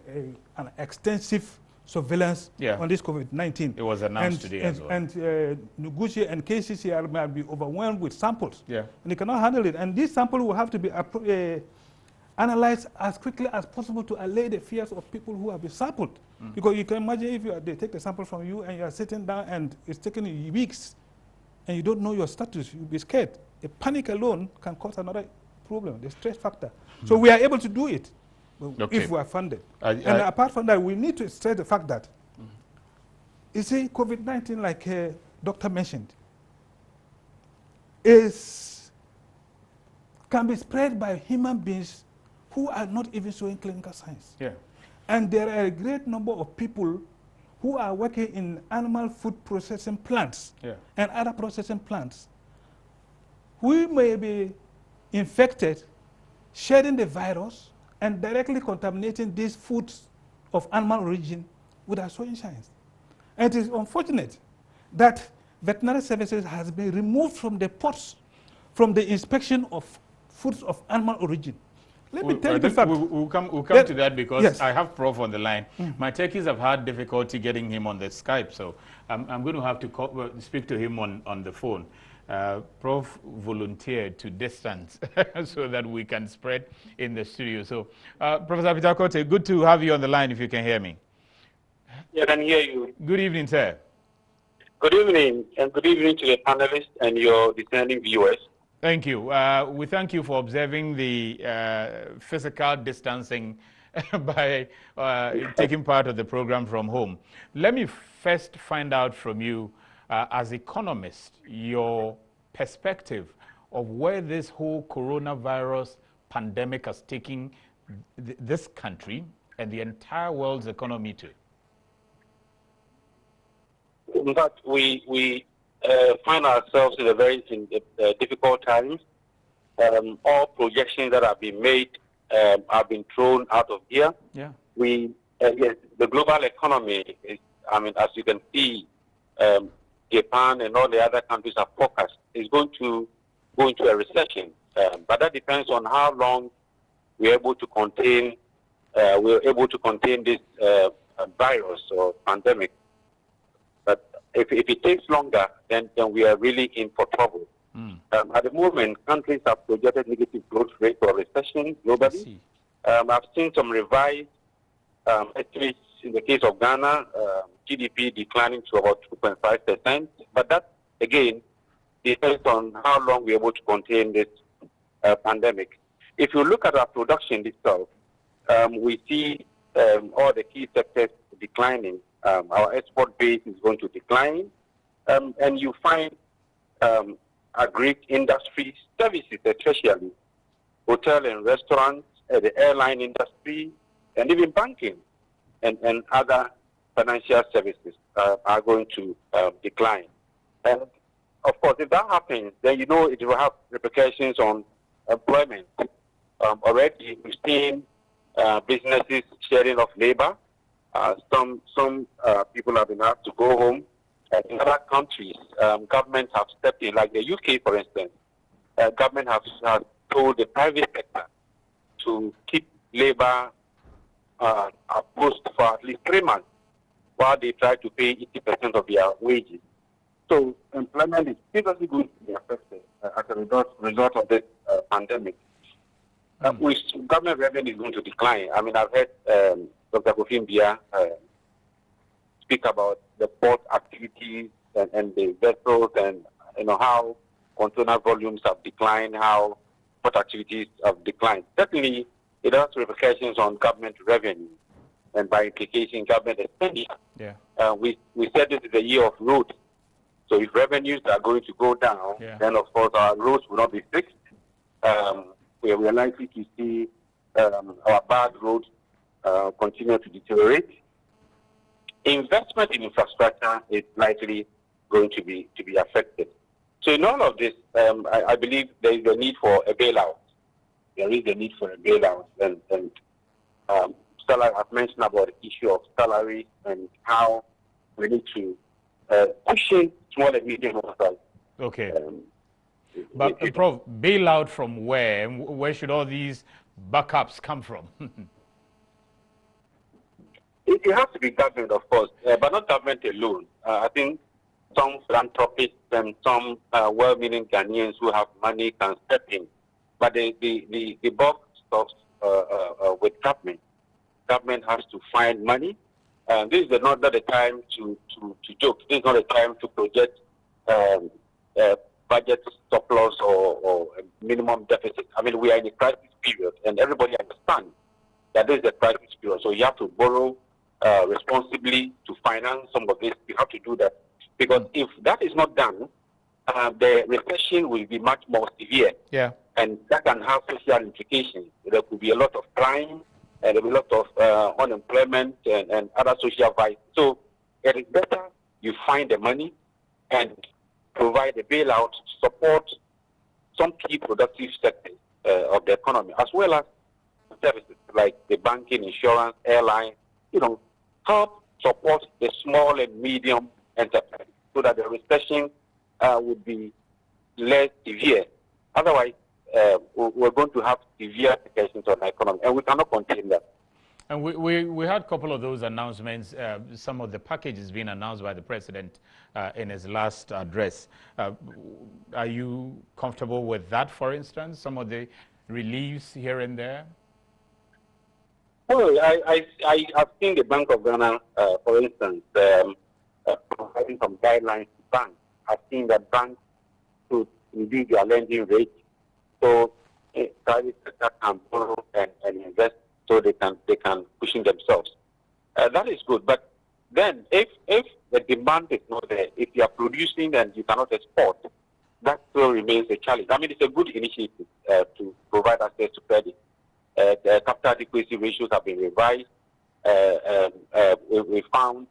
an extensive surveillance on this COVID-19. It was announced today as well. And Noguchi and KCCR might be overwhelmed with samples. Yeah. And they cannot handle it. And these samples will have to be analyzed as quickly as possible to allay the fears of people who have been sampled. Because you can imagine if they take the sample from you and you are sitting down and it's taking you weeks and you don't know your status, you'll be scared. A panic alone can cause another problem, the stress factor. So we are able to do it. If we are funded. And apart from that, we need to stress the fact that, you see, COVID-19, like doctor mentioned, can be spread by human beings who are not even showing clinical signs. Yeah. And there are a great number of people who are working in animal food processing plants and other processing plants who may be infected, shedding the virus, and directly contaminating these foods of animal origin without showing signs. And it is unfortunate that veterinary services has been removed from the pots, from the inspection of foods of animal origin. Let me tell you the fact. We'll come to that because I have Prof on the line. My techies have had difficulty getting him on the Skype, so I'm going to have to speak to him on the phone. Prof volunteered to distance so that we can spread in the studio. So, Professor Pitakote, good to have you on the line if you can hear me. Yeah, I can hear you. Good evening, sir. Good evening, and good evening to the panelists and your discerning viewers. Thank you. We thank you for observing the physical distancing by taking part of the program from home. Let me first find out from you, as economist, your perspective of where this whole coronavirus pandemic has taken this country and the entire world's economy to. In fact, we find ourselves in a very difficult times. All projections that have been made have been thrown out of gear. Yeah. Yes, the global economy is, I mean, as you can see, Japan and all the other countries are forecast is going to go into a recession. But that depends on how long we're able to contain this virus or pandemic. But if it takes longer, then we are really in for trouble. At the moment, countries have projected negative growth rate or recession globally. I've seen some revised estimates in the case of Ghana, GDP declining to about 2.5%. But that, again, depends on how long we're able to contain this pandemic. If you look at our production itself, we see all the key sectors declining. Our export base is going to decline. And you find agri industry services, especially hotel and restaurants, the airline industry, and even banking and other financial services are going to decline. And of course, if that happens, then you know it will have repercussions on employment. Already we've seen businesses sharing of labor Some people have been asked to go home. In other countries, governments have stepped in, like the UK, for instance. Government has told the private sector to keep labor at post for at least 3 months while they try to pay 80% of their wages. So employment is seriously going to be affected as a result of this pandemic. Which government revenue is going to decline. I mean, I've heard Dr. Kofi Mbia speak about the port activities and the vessels, and how container volumes have declined, how port activities have declined. Certainly, it has repercussions on government revenue, and by implication, government expenditure. Yeah. We said this is a year of roads. So if revenues are going to go down, then of course our roads will not be fixed. We are likely to see our bad roads continue to deteriorate. Investment in infrastructure is likely going to be affected. So in all of this, I believe there is a need for a bailout. There is a need for a bailout, and I've mentioned about the issue of salary and how we need to push in small and medium enterprises. Okay. But Prof, bailout from where? And where should all these backups come from? It has to be government, of course, but not government alone. I think some philanthropists and some well-meaning Ghanaians who have money can step in. But the bulk stops with government. Government has to find money. This is not the time to joke. This is not a time to project budget surplus or minimum deficit. I mean, we are in a crisis period, and everybody understands that this is a crisis period. So you have to borrow responsibly to finance some of this. You have to do that. Because if that is not done, the recession will be much more severe. Yeah. And that can have social implications. There could be a lot of crime, and there will be a lot of unemployment and other social vices. So it is better you find the money and provide a bailout to support some key productive sectors of the economy, as well as services like the banking, insurance, airline, help support the small and medium enterprise so that the recession would be less severe. Otherwise, we're going to have severe implications on the economy, and we cannot contain that. And we had a couple of those announcements, some of the packages being announced by the president in his last address. Are you comfortable with that, for instance, some of the reliefs here and there? Well, I have seen the Bank of Ghana, for instance, providing some guidelines to banks. I've seen that banks should reduce their lending rate so private sector can borrow and invest so they can cushion themselves. That is good. But then if the demand is not there, if you are producing and you cannot export, that still remains a challenge. I mean, it's a good initiative to provide access to credit. The capital adequacy ratios have been revised. We found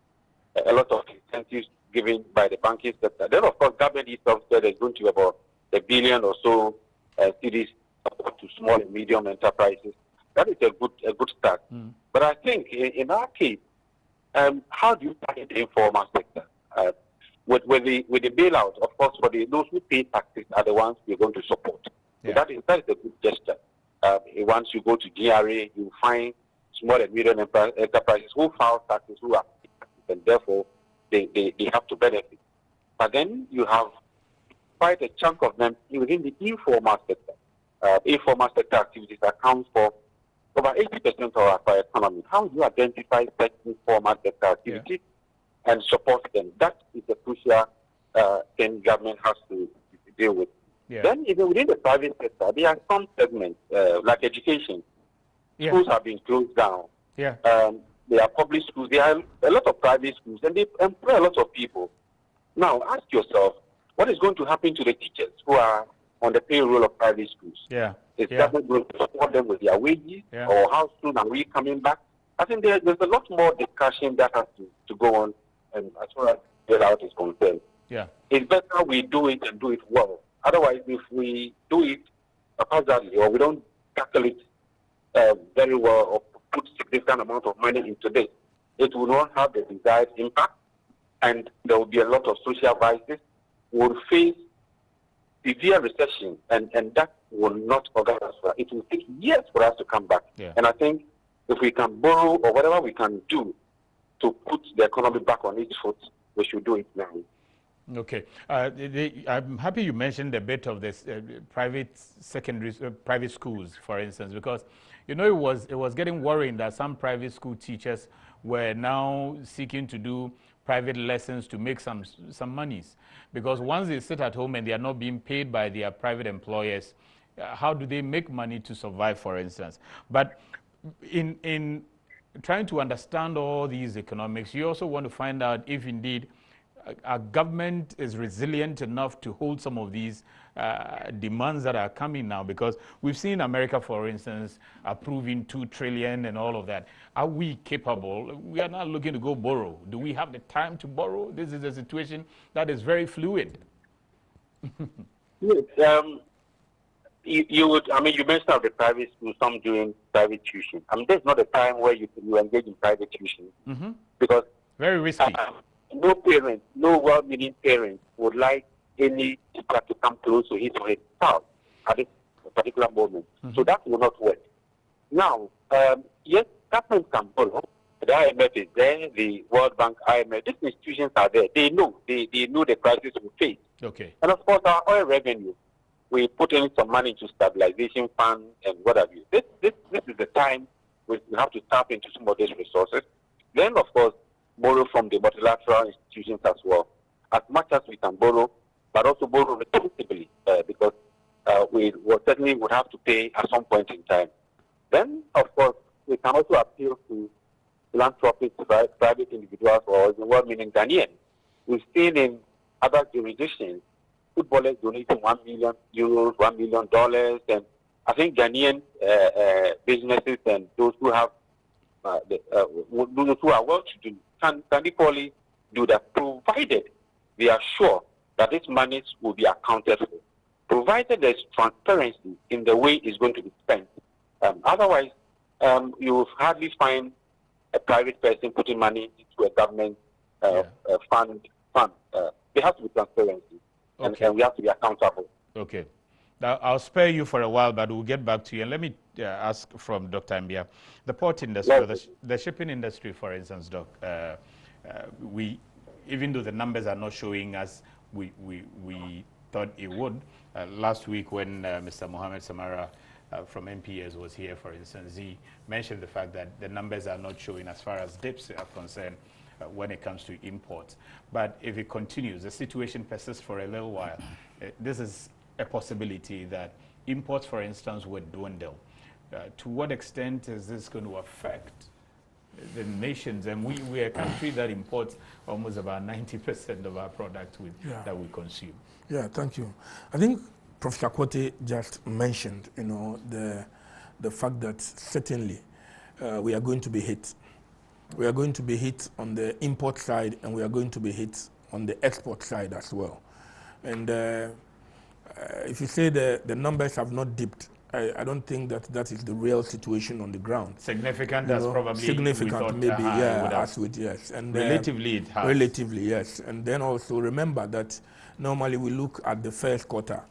a lot of incentives given by the banking sector. Then, of course, government itself said there's going to be about $1 billion or so cities support to small and medium enterprises. That is a good start. But I think in our case, how do you target the informal sector? With the bailout, of course, for those who pay taxes are the ones we're going to support. So that is a good gesture. Once you go to GRA, you find small and medium enterprises who file taxes, who are taxes, and therefore they have to benefit. But then you have quite a chunk of them within the informal sector. Informal sector activities account for over 80% of our economy. How do you identify such informal sector activities and support them? That is a crucial thing government has to deal with. Then even within the private sector, there are some segments like education. Schools have been closed down. There are public schools. There are a lot of private schools, and they employ a lot of people. Now, ask yourself, what is going to happen to the teachers who are on the payroll of private schools? Is government going to support them with their wages, or how soon are we coming back? I think there's a lot more discussion that has to go on, and as far as bailout is concerned. It's better we do it and do it well. Otherwise, if we do it haphazardly or we don't tackle it very well or put significant amount of money into this, it will not have the desired impact, and there will be a lot of social vices. We will face severe recession, and that will not organize us. It will take years for us to come back. Yeah. And I think if we can borrow or whatever we can do to put the economy back on its foot, we should do it now. Okay. I'm happy you mentioned a bit of this private private schools, for instance, because it was getting worrying that some private school teachers were now seeking to do private lessons to make some monies, because once they sit at home and they are not being paid by their private employers, how do they make money to survive, for instance? But in trying to understand all these economics, you also want to find out if indeed our government is resilient enough to hold some of these demands that are coming now, because we've seen America, for instance, approving $2 trillion and all of that. Are we capable? We are not looking to go borrow. Do we have the time to borrow? This is a situation that is very fluid. Yes, you would. I mean, you mentioned of the private school, some doing private tuition. I mean, there's not a time where you engage in private tuition because very risky. No parent, no well-meaning parent would like any teacher to come close to his or her child at this particular moment. So that will not work. Now, yes, government can borrow. The IMF is there, the World Bank, IMF, these institutions are there. They know the crisis we face. Okay. And of course, our oil revenue, we put in some money into stabilization fund and what have you. This is the time we have to tap into some of these resources. Then, of course, borrow from the multilateral institutions as well, as much as we can borrow, but also borrow responsibly, because we certainly would have to pay at some point in time. Then, of course, we can also appeal to philanthropists, private individuals, or the well-meaning Ghanaians. We've seen in other jurisdictions, footballers donating €1 million, $1 million, and I think Ghanaian businesses and those who have those who are well-to-do can equally do that, provided they are sure that these monies will be accounted for, provided there's transparency in the way it's going to be spent. Otherwise, you will hardly find a private person putting money into a government fund. There has to be transparency, and we have to be accountable. Okay. Now, I'll spare you for a while, but we'll get back to you. And let me ask from Dr. Mbia, the port industry, the shipping industry, for instance, Doc, even though the numbers are not showing as we thought it would, last week when Mr. Mohammed Samara from MPS was here, for instance, he mentioned the fact that the numbers are not showing as far as dips are concerned when it comes to imports. But if it continues, the situation persists for a little while, this is a possibility that imports, for instance, would dwindle. To what extent is this going to affect the nations? And we are a country that imports almost about 90% of our products that we consume. Yeah, thank you. I think Professor Quote just mentioned, the fact that certainly we are going to be hit. We are going to be hit on the import side, and we are going to be hit on the export side as well. And if you say the numbers have not dipped, I don't think that is the real situation on the ground. Significant as probably significant, maybe, as with, yes. And relatively it has. Relatively, yes. And then also remember that normally we look at the first quarter,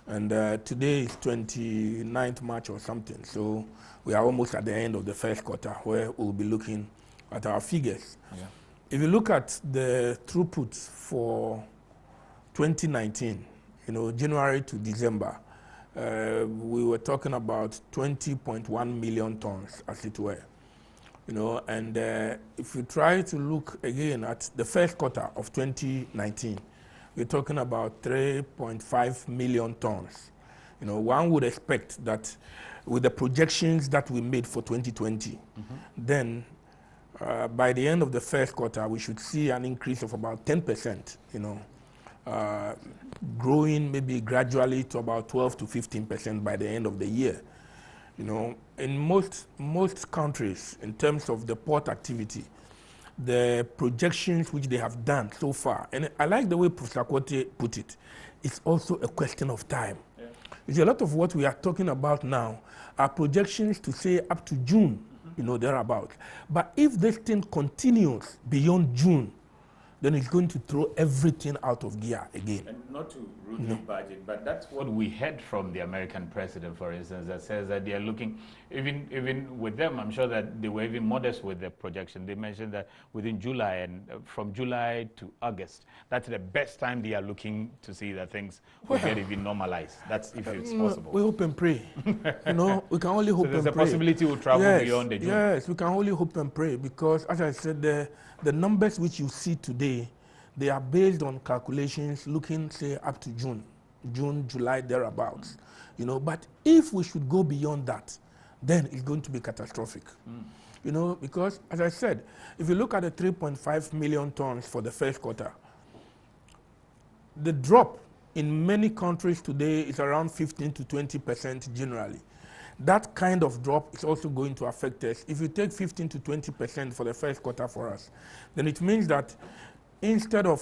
and today is 29th March or something. So we are almost at the end of the first quarter, where we'll be looking at our figures. Yeah. If you look at the throughput for 2019, January to December, we were talking about 20.1 million tons, as it were. And if you try to look again at the first quarter of 2019, we're talking about 3.5 million tons. One would expect that with the projections that we made for 2020, then by the end of the first quarter, we should see an increase of about 10%, growing maybe gradually to about 12 to 15% by the end of the year. In most countries, in terms of the port activity, the projections which they have done so far, and I like the way Professor Quote put it, it's also a question of time. Yeah. A lot of what we are talking about now are projections to say up to June thereabouts. But if this thing continues beyond June, then it's going to throw everything out of gear again. And not to rudely budget, but that's what we heard from the American president, for instance, that says that they are looking, even with them, I'm sure that they were even modest with their projection. They mentioned that within July and from July to August, that's the best time they are looking to see that things will get even normalized. That's if it's possible. We hope and pray. We can only hope and pray. So there's a possibility we'll travel beyond the June. Yes, we can only hope and pray because, as I said, the numbers which you see today, they are based on calculations looking, say, up to June, July, thereabouts. But if we should go beyond that, then it's going to be catastrophic. Because, as I said, if you look at the 3.5 million tons for the first quarter, the drop in many countries today is around 15 to 20% generally. That kind of drop is also going to affect us. If you take 15 to 20% for the first quarter for us, then it means that instead of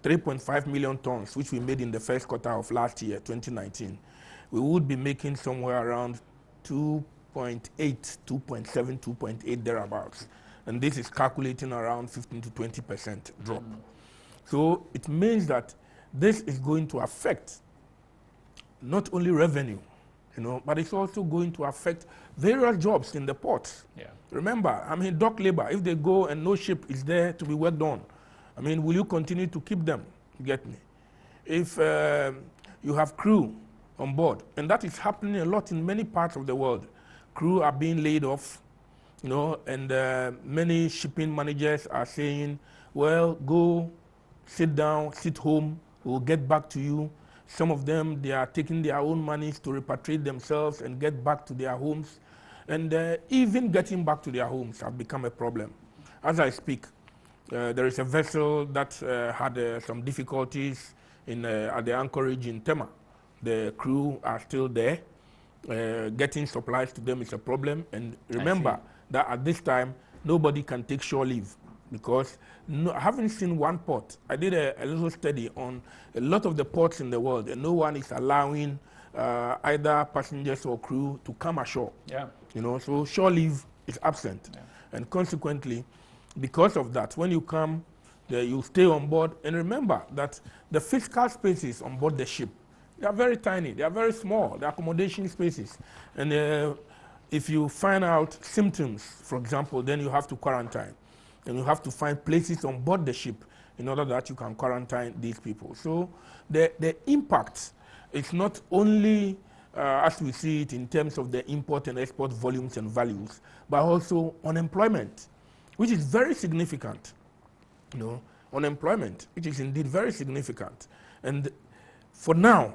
3.5 million tons, which we made in the first quarter of last year, 2019, we would be making somewhere around 2.8, 2.7, 2.8 thereabouts. And this is calculating around 15 to 20% drop. So it means that this is going to affect not only revenue, but it's also going to affect various jobs in the ports. Remember, dock labor, if they go and no ship is there to be worked on, will you continue to keep them? Get me? If you have crew on board, and that is happening a lot in many parts of the world, crew are being laid off, and many shipping managers are saying, well, go sit down, sit home, we'll get back to you. Some of them, they are taking their own monies to repatriate themselves and get back to their homes. And even getting back to their homes have become a problem. As I speak, there is a vessel that had some difficulties at the anchorage in Tema. The crew are still there. Getting supplies to them is a problem. And remember that at this time, nobody can take shore leave because I haven't seen one port. I did a little study on a lot of the ports in the world, and no one is allowing either passengers or crew to come ashore. So shore leave is absent. And consequently, because of that, when you come, you stay on board. And remember that the physical spaces on board the ship, they are very tiny, they are very small, the accommodation spaces. And if you find out symptoms, for example, then you have to quarantine. And you have to find places on board the ship in order that you can quarantine these people. So the impact is not only as we see it in terms of the import and export volumes and values, but also unemployment, which is very significant. Unemployment, which is indeed very significant. And for now,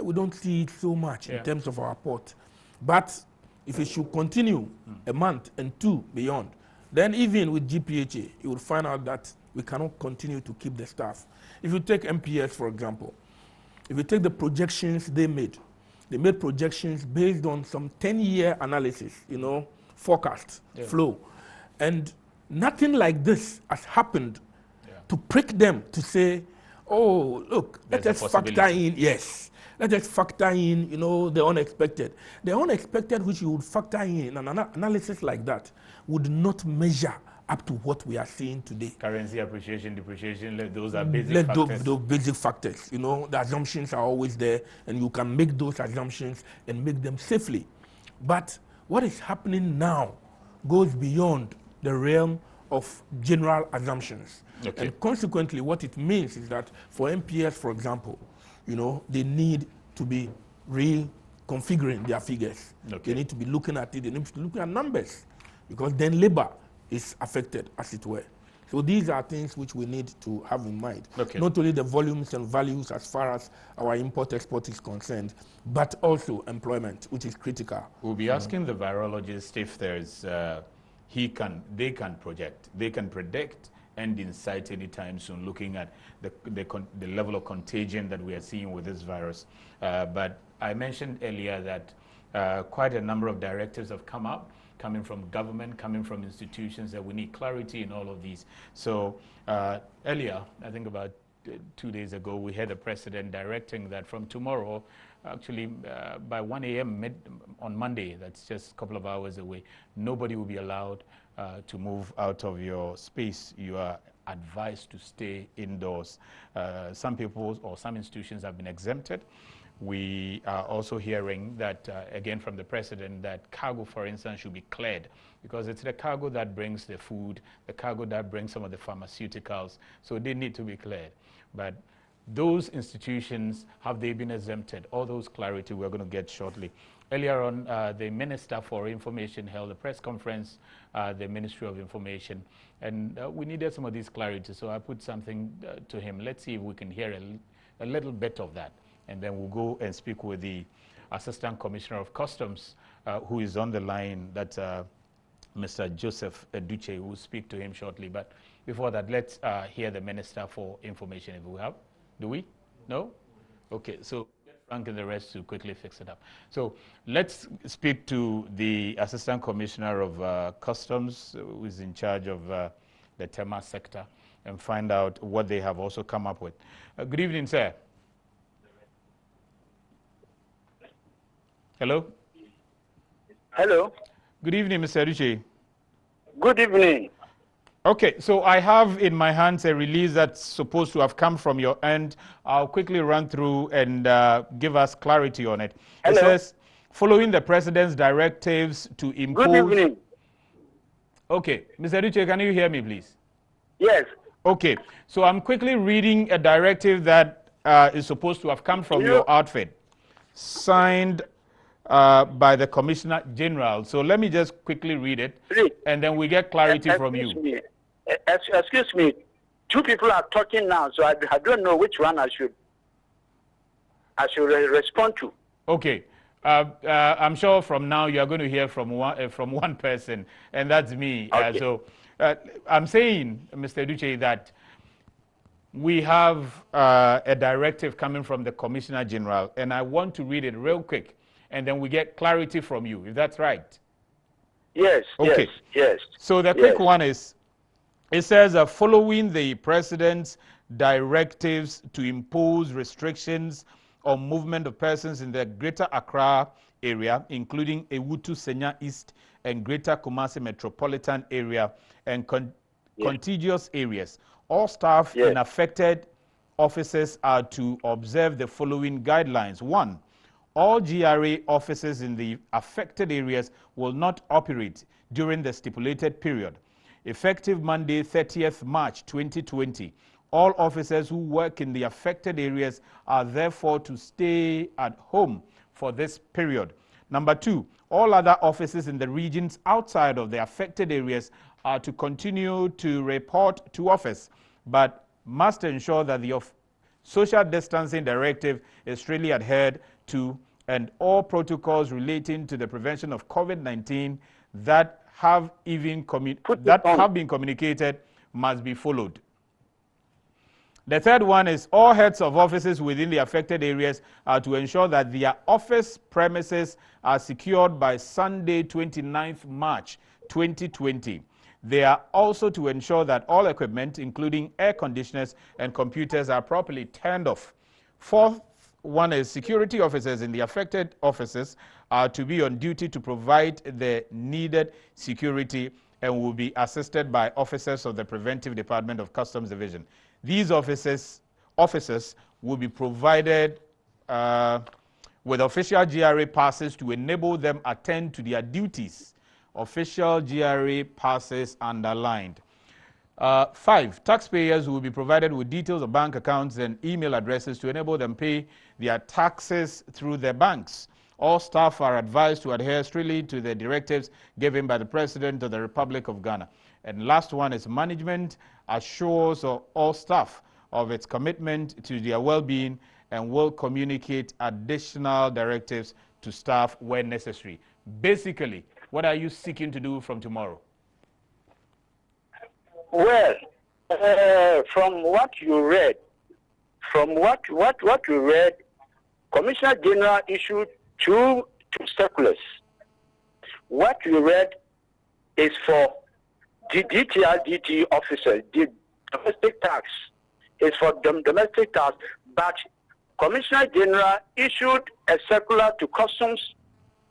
we don't see it so much in terms of our port. But if it should continue a month and two beyond, then even with GPHA, you will find out that we cannot continue to keep the staff. If you take MPS, for example, if you take the projections they made projections based on some 10-year analysis, forecast, flow. And nothing like this has happened to prick them to say, oh, look, let us factor in, let us factor in, the unexpected. The unexpected which you would factor in an analysis like that would not measure up to what we are seeing today. Currency appreciation, depreciation, those are basic factors. Those basic factors, the assumptions are always there, and you can make those assumptions and make them safely. But what is happening now goes beyond the realm of general assumptions. And consequently, what it means is that for MPS, for example, they need to be reconfiguring their figures. They need to be looking at it, they need to be looking at numbers, because then labor is affected, as it were. So these are things which we need to have in mind. Not only the volumes and values as far as our import-export is concerned, but also employment, which is critical. We'll be asking the virologist if there's, they can project, they can predict end in sight anytime soon, looking at the level of contagion that we are seeing with this virus. But I mentioned earlier that quite a number of directives have come up, coming from government, coming from institutions, that we need clarity in all of these. So earlier, I think about 2 days ago, we had the president directing that from tomorrow, actually by 1 a.m. on Monday, that's just a couple of hours away, nobody will be allowed to move out of your space. You are advised to stay indoors. Some people or some institutions have been exempted. We are also hearing that, again, from the president, that cargo, for instance, should be cleared, because it's the cargo that brings the food, the cargo that brings some of the pharmaceuticals, so they need to be cleared. But those institutions, have they been exempted? All those clarity we're going to get shortly. Earlier on, the Minister for Information held a press conference, the Ministry of Information, and we needed some of these clarity, so I put something to him. Let's see if we can hear a little bit of that, and then we'll go and speak with the Assistant Commissioner of Customs, who is on the line. That's Mr. Joseph Duche. We'll speak to him shortly, but before that, let's hear the Minister for Information if we have. Do we? No? Okay, so Frank and the rest to quickly fix it up. So let's speak to the Assistant Commissioner of Customs, who is in charge of the TEMA sector, and find out what they have also come up with. Good evening, sir. Hello? Hello. Good evening, Mr. Duche. Good evening. Okay, so I have in my hands a release that's supposed to have come from your end. I'll quickly run through and give us clarity on it. Hello. It says, following the president's directives to impose... Good evening. Okay, Mr. Duche, can you hear me, please? Yes. Okay, so I'm quickly reading a directive that is supposed to have come from your outfit, signed by the Commissioner General. So let me just quickly read it, and then we get clarity from you. Excuse me. Two people are talking now, so I don't know which one I should respond to. Okay. I'm sure from now you are going to hear from one person, and that's me. Okay. So I'm saying, Mr. Duche, that we have a directive coming from the Commissioner General, and I want to read it real quick, and then we get clarity from you, if that's right. Yes, okay. Yes. So the quick one is, it says, following the President's directives to impose restrictions on movement of persons in the Greater Accra area, including Ewutu Senya East and Greater Kumasi Metropolitan Area and contiguous areas, all staff in affected offices are to observe the following guidelines. 1. All GRA offices in the affected areas will not operate during the stipulated period. Effective Monday, 30th March 2020, all officers who work in the affected areas are therefore to stay at home for this period. Number 2, all other offices in the regions outside of the affected areas are to continue to report to office, but must ensure that the social distancing directive is strictly adhered to, and all protocols relating to the prevention of COVID-19 that have been communicated must be followed. The third one is all heads of offices within the affected areas are to ensure that their office premises are secured by Sunday, 29th March 2020. They are also to ensure that all equipment, including air conditioners and computers, are properly turned off. Fourth one is security officers in the affected offices are to be on duty to provide the needed security and will be assisted by officers of the Preventive Department of Customs Division. These officers will be provided with official GRA passes to enable them attend to their duties. Official GRA passes underlined. 5, taxpayers will be provided with details of bank accounts and email addresses to enable them pay their taxes through their banks. All staff are advised to adhere strictly to the directives given by the President of the Republic of Ghana. And last one is management assures all staff of its commitment to their well-being and will communicate additional directives to staff when necessary. Basically, what are you seeking to do from tomorrow? Well, from what you read, Commissioner General issued two circulars. What you read is for the DTR/DT officers, the domestic tax is for domestic tax, but Commissioner General issued a circular to Customs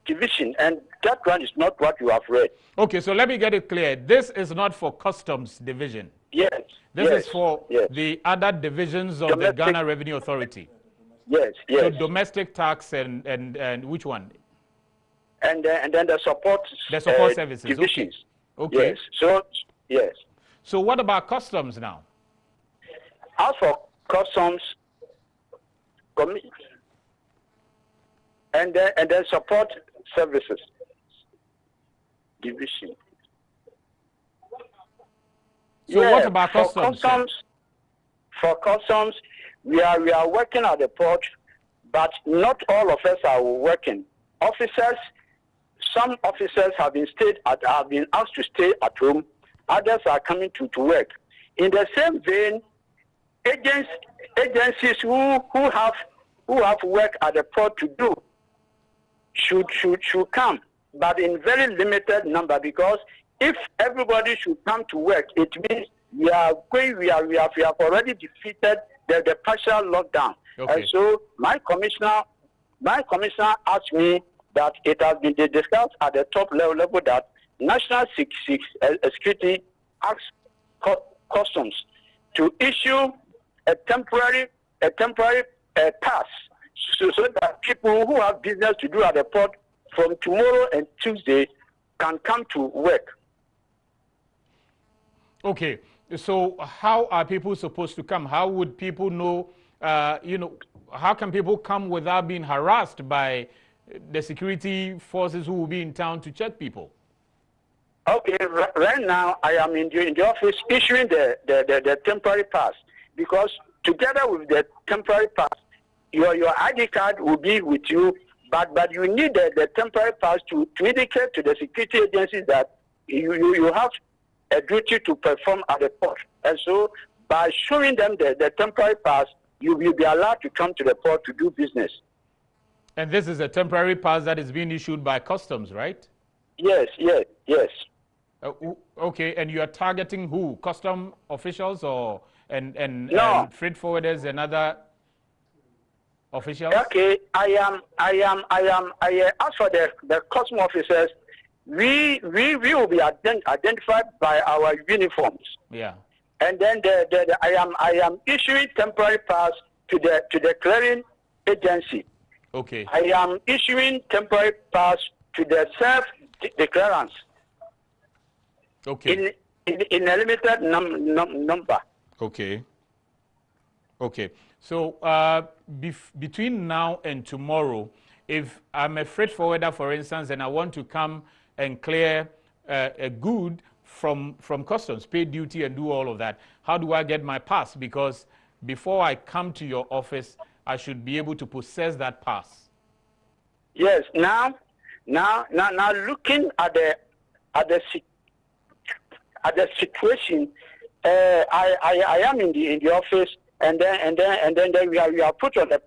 Division, and that one is not what you have read. Okay, so let me get it clear. This is not for Customs Division. Yes. This is for the other divisions of the Ghana Revenue Authority. Yes, yes. So domestic tax and which one? And then the support. The support services. Divisions. Okay. Okay. Yes. So yes. So what about customs now? As for customs, and then support services division. So what about customs? For customs, we are working at the port, but not all of us are working. Officers, some officers have been asked to stay at home. Others are coming to work. In the same vein, agencies who have work at the port to do should come, but in very limited number, because if everybody should come to work, it means we have already defeated the partial lockdown. Okay. And so my commissioner asked me that it has been discussed at the top level that National Security asks customs to issue a temporary pass so that people who have business to do at the port from tomorrow and Tuesday can come to work. Okay, so how are people supposed to come? How would people know, how can people come without being harassed by the security forces who will be in town to check people? Okay, right now I am in the office issuing the temporary pass, because together with the temporary pass, your ID card will be with you, but you need the temporary pass to indicate to the security agencies that you have a duty to perform at the port. And so by showing them the temporary pass, you will be allowed to come to the port to do business. And this is a temporary pass that is being issued by customs, right? Yes. Okay, and you are targeting who? Custom officials or and freight forwarders and other officials? Okay, I am. As for the custom officers, we will be identified by our uniforms. Yeah. And then I am issuing temporary pass to the clearing agency. Okay. I am issuing temporary pass to the self-declarants. Okay. In a limited number. Okay. Okay. So between now and tomorrow, if I'm a freight forwarder, for instance, and I want to come and clear a good from customs, pay duty and do all of that, how do I get my pass? Because before I come to your office, I should be able to possess that pass. Yes. Now looking at the situation, I am in the office, and then we are put on the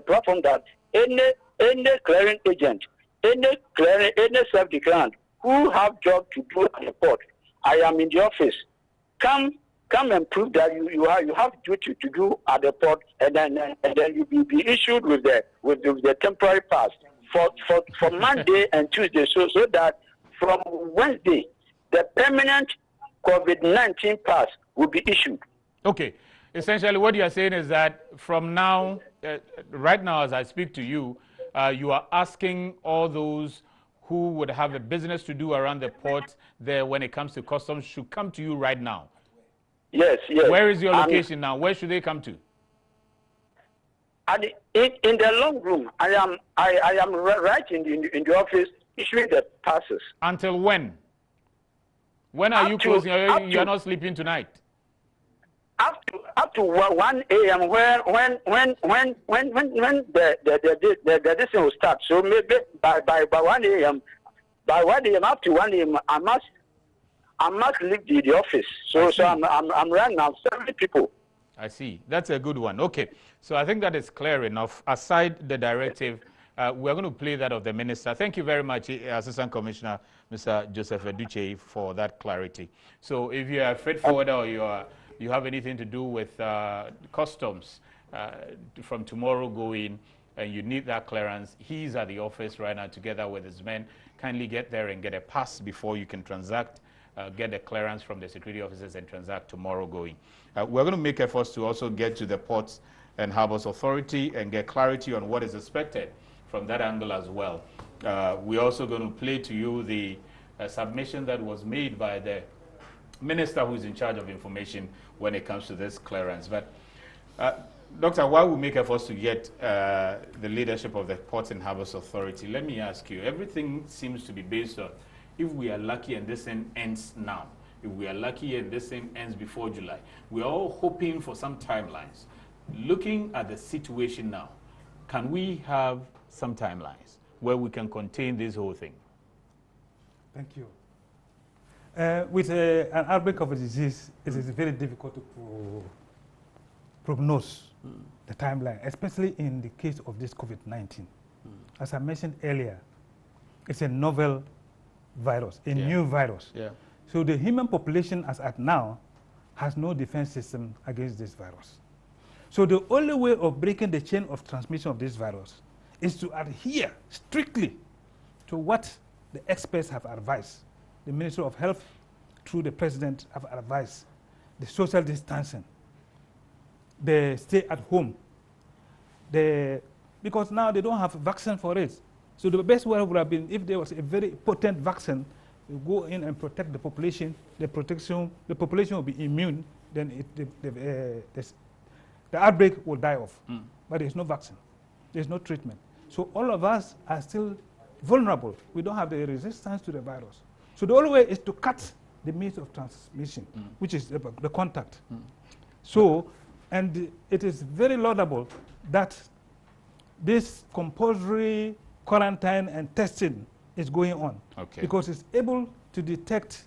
platform that any clearing agent, any self-declarant who have job to do at the port, I am in the office. Come and prove that you have duty to do at the port, and then you will be issued with the temporary pass for Monday and Tuesday, so that from Wednesday the permanent COVID-19 pass will be issued. Okay. Essentially, what you are saying is that from now, right now, as I speak to you, you are asking all those who would have a business to do around the port there when it comes to customs should come to you right now. Yes. Where is your location now? Where should they come to? In the long room, I am right in the office issuing the passes. Until when? When are you closing? You are not sleeping tonight. Up to 1 a.m. when the this will start. So maybe by 1 a.m. Up to 1 a.m. I must leave the office. So I'm running now 70 people. I see. That's a good one. Okay. So I think that is clear enough. Aside the directive, we're going to play that of the minister. Thank you very much, Assistant Commissioner, Mr. Joseph Aduche, for that clarity. So if you are a freight forwarder or you are you have anything to do with customs from tomorrow going, and you need that clearance, he's at the office right now together with his men. Kindly get there and get a pass before you can transact. Get a clearance from the security officers and transact tomorrow going. We're going to make efforts to also get to the Ports and Harbors Authority and get clarity on what is expected from that angle as well. We're also going to play to you the submission that was made by the minister who is in charge of information when it comes to this clearance. But Doctor, while we make efforts to get the leadership of the Ports and Harbors Authority, let me ask you, everything seems to be based on if we are lucky and this thing ends now, if we are lucky and this thing ends before July. We're all hoping for some timelines. Looking at the situation now, can we have some timelines where we can contain this whole thing? Thank you. With an outbreak of a disease, it is very difficult to prognose the timeline, especially in the case of this COVID-19. As I mentioned earlier, it's a novel virus, a new virus. So the human population as at now has no defense system against this virus. So the only way of breaking the chain of transmission of this virus is to adhere strictly to what the experts have advised. The Ministry of Health, through the President, have advised the social distancing, the stay at home, because now they don't have a vaccine for it. So the best way would have been if there was a very potent vaccine, you go in and protect the population. The population will be immune. Then the outbreak will die off. But there's no vaccine. There's no treatment. So all of us are still vulnerable. We don't have the resistance to the virus. So the only way is to cut the means of transmission, which is the contact. So, and it is very laudable that this compulsory quarantine and testing is going on, because it's able to detect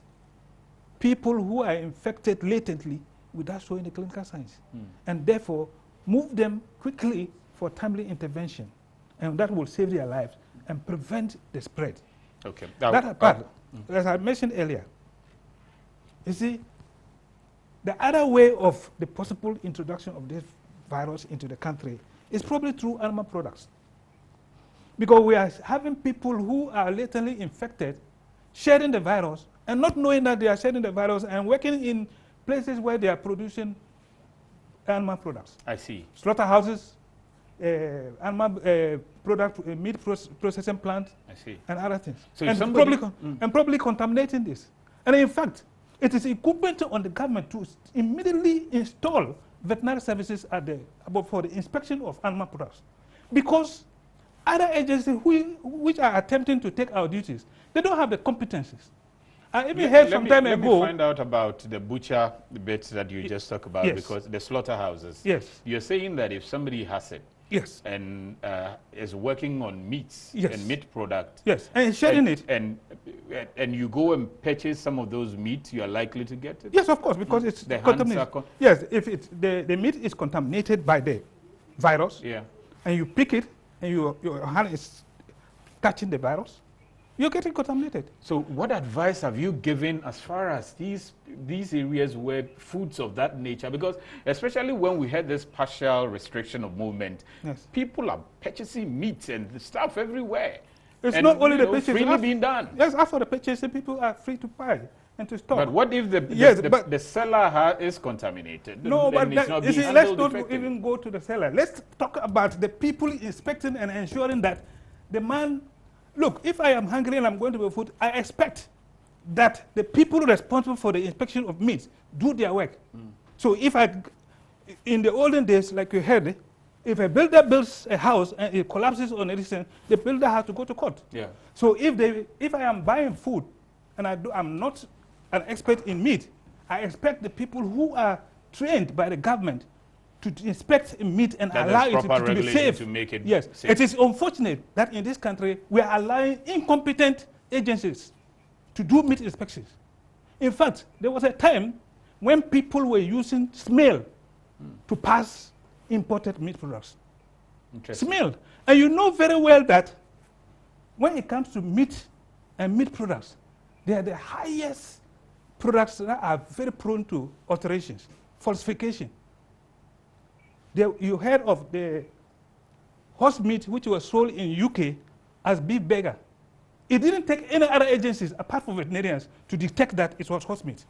people who are infected latently without showing the clinical signs, and therefore move them quickly for timely intervention, and that will save their lives and prevent the spread. That apart, as I mentioned earlier, you see, the other way of the possible introduction of this virus into the country is probably through animal products. Because we are having people who are latently infected sharing the virus and not knowing that they are sharing the virus and working in places where they are producing animal products. I see. Slaughterhouses, animal meat processing plant, I see, and other things. So and probably contaminating this. And in fact, it is incumbent on the government to immediately install veterinary services for the inspection of animal products. Because other agencies which are attempting to take our duties, they don't have the competencies. I even heard some time ago. Let me find out about the butcher bits that you just talked about, because the slaughterhouses. Yes. You're saying that if somebody has it, and is working on meats and meat products, and sharing it, and you go and purchase some of those meat, you are likely to get it. Yes, of course, because it's contaminated. Yes, if the meat is contaminated by the virus, and you pick it, and your hand is touching the virus, you're getting contaminated. So what advice have you given as far as these areas where foods of that nature, because especially when we had this partial restriction of movement, people are purchasing meat and stuff everywhere. It's not only the purchasing. Freely being done. Yes, after the purchasing, people are free to buy and to store. But what if the seller is contaminated? No, but let's not even go to the seller. Let's talk about the people inspecting and ensuring that the man. Look, if I am hungry and I'm going to buy food, I expect that the people responsible for the inspection of meat do their work. So if in the olden days, like you heard, if a builder builds a house and it collapses on anything, the builder has to go to court. So if I am buying food and I'm not an expert in meat, I expect the people who are trained by the government to inspect meat and allow it to be safe. To make it safe. It is unfortunate that in this country we are allowing incompetent agencies to do meat inspections. In fact, there was a time when people were using smell to pass imported meat products. Smell. And you know very well that when it comes to meat and meat products, they are the highest products that are very prone to alterations. falsification. You heard of the horse meat which was sold in UK as beef burger. It didn't take any other agencies apart from veterinarians to detect that it was horse meat.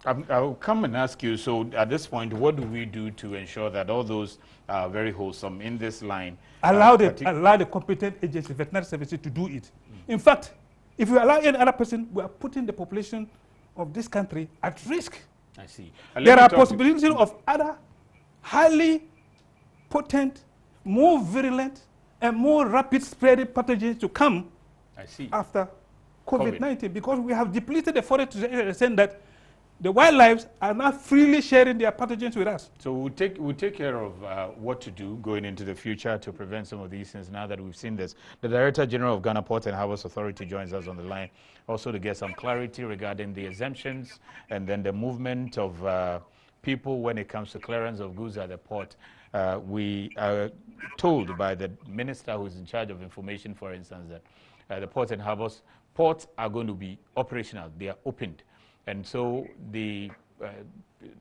I'll come and ask you, so at this point, what do we do to ensure that all those are very wholesome in this line? Allow the competent agency, veterinary services, to do it. In fact, if we allow any other person, we are putting the population of this country at risk. I see. There are possibilities of other highly potent, more virulent, and more rapid spreading pathogens to come after COVID-19 because we have depleted the forest to the extent that the wildlife are now freely sharing their pathogens with us. So we'll take care of what to do going into the future to prevent some of these things now that we've seen this. The Director General of Ghana Port and Harbours Authority joins us on the line also to get some clarity regarding the exemptions and then the movement of people when it comes to clearance of goods at the port. We are told by the minister who is in charge of information, for instance, that the Port and Harbours ports are going to be operational. They are opened. And so the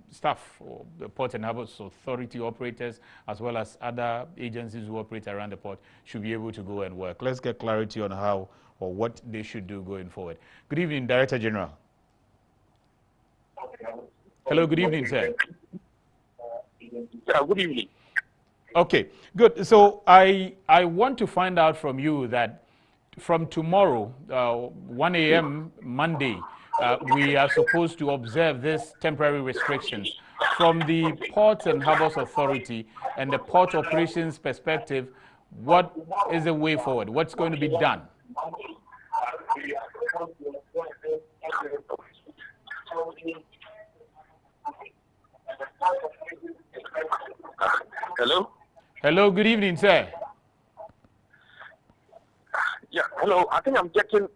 staff, or the Port and Harbours Authority operators, as well as other agencies who operate around the port, should be able to go and work. Let's get clarity on how or what they should do going forward. Good evening, Director General. Hello, good evening, sir. Yeah, good evening. Okay, good. So I want to find out from you that from tomorrow, 1 a.m. Monday, we are supposed to observe this temporary restrictions. From the Ports and Harbours Authority and the port operations perspective, what is the way forward? What's going to be done? Hello? Hello, good evening, sir. Yeah, hello. I think I'm getting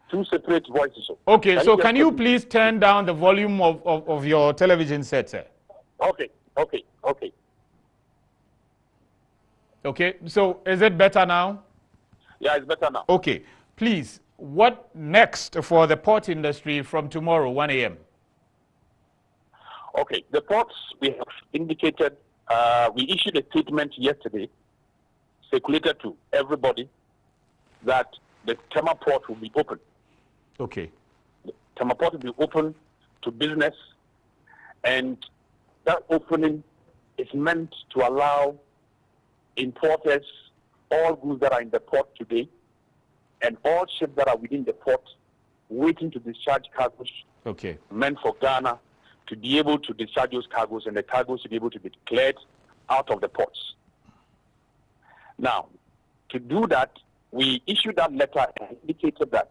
two separate voices. Okay, so can you please turn down the volume of your television set, sir? Okay. Okay, so is it better now? Yeah, it's better now. Okay, please, what next for the port industry from tomorrow, 1 a.m.? Okay, the ports, we have indicated, we issued a statement yesterday, circulated to everybody, that the Tema port will be open. Okay. The Tema port will be open to business, and that opening is meant to allow importers, all goods that are in the port today, and all ships that are within the port waiting to discharge cargoes meant for Ghana to be able to discharge those cargoes, and the cargoes to be able to be cleared out of the ports. Now, to do that, we issued that letter and indicated that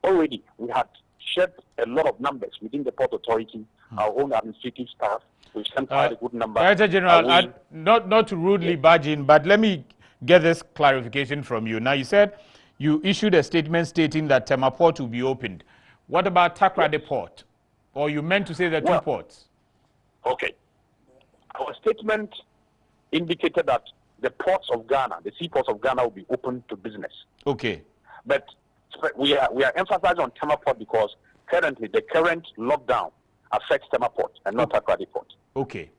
already we had shared a lot of numbers within the Port Authority, our own administrative staff. We've sent quite a good number. Director General, not to rudely barge in, but let me get this clarification from you. Now, you said you issued a statement stating that Tema Port will be opened. What about TAKORADI Port? Or you meant to say the two ports? Okay. Our statement indicated that the ports of Ghana, the seaports of Ghana, will be open to business. Okay. But we are emphasizing on Tema Port because currently the current lockdown affects Tema Port and not TAKORADI Port. Okay.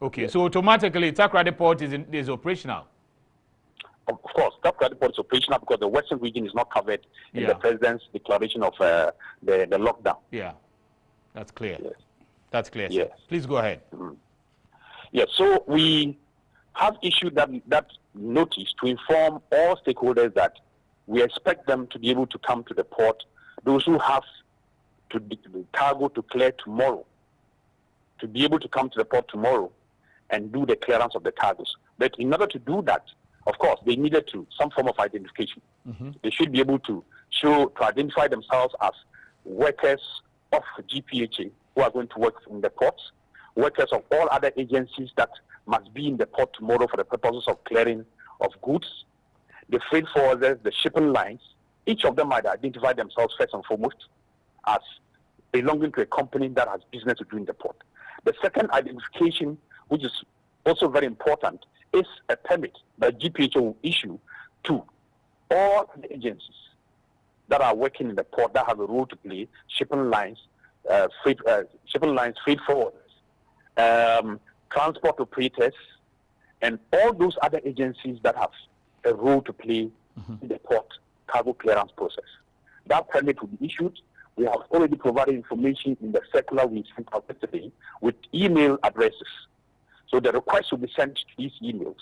Okay. Yes. So automatically TAKORADI Port is operational. Of course, TAKORADI Port is operational because the Western region is not covered in the President's declaration of the lockdown. Yeah. That's clear. Yes. That's clear. Yes. Please go ahead. Yes. So we have issued that notice to inform all stakeholders that we expect them to be able to come to the port, those who have the cargo to clear tomorrow, to be able to come to the port tomorrow and do the clearance of the cargoes. But in order to do that, of course, they needed some form of identification. They should be able to identify themselves as workers of GPHA who are going to work in the ports, workers of all other agencies that must be in the port tomorrow for the purposes of clearing of goods, the freight forwarders, the shipping lines. Each of them might identify themselves first and foremost as belonging to a company that has business to do in the port. The second identification, which is also very important, is a permit that GPHA will issue to all the agencies that are working in the port that have a role to play, shipping lines, shipping lines, freight forwarders, transport operators, and all those other agencies that have a role to play in the port cargo clearance process. That permit will be issued. We have already provided information in the circular we sent out yesterday with email addresses. So the request will be sent to these emails,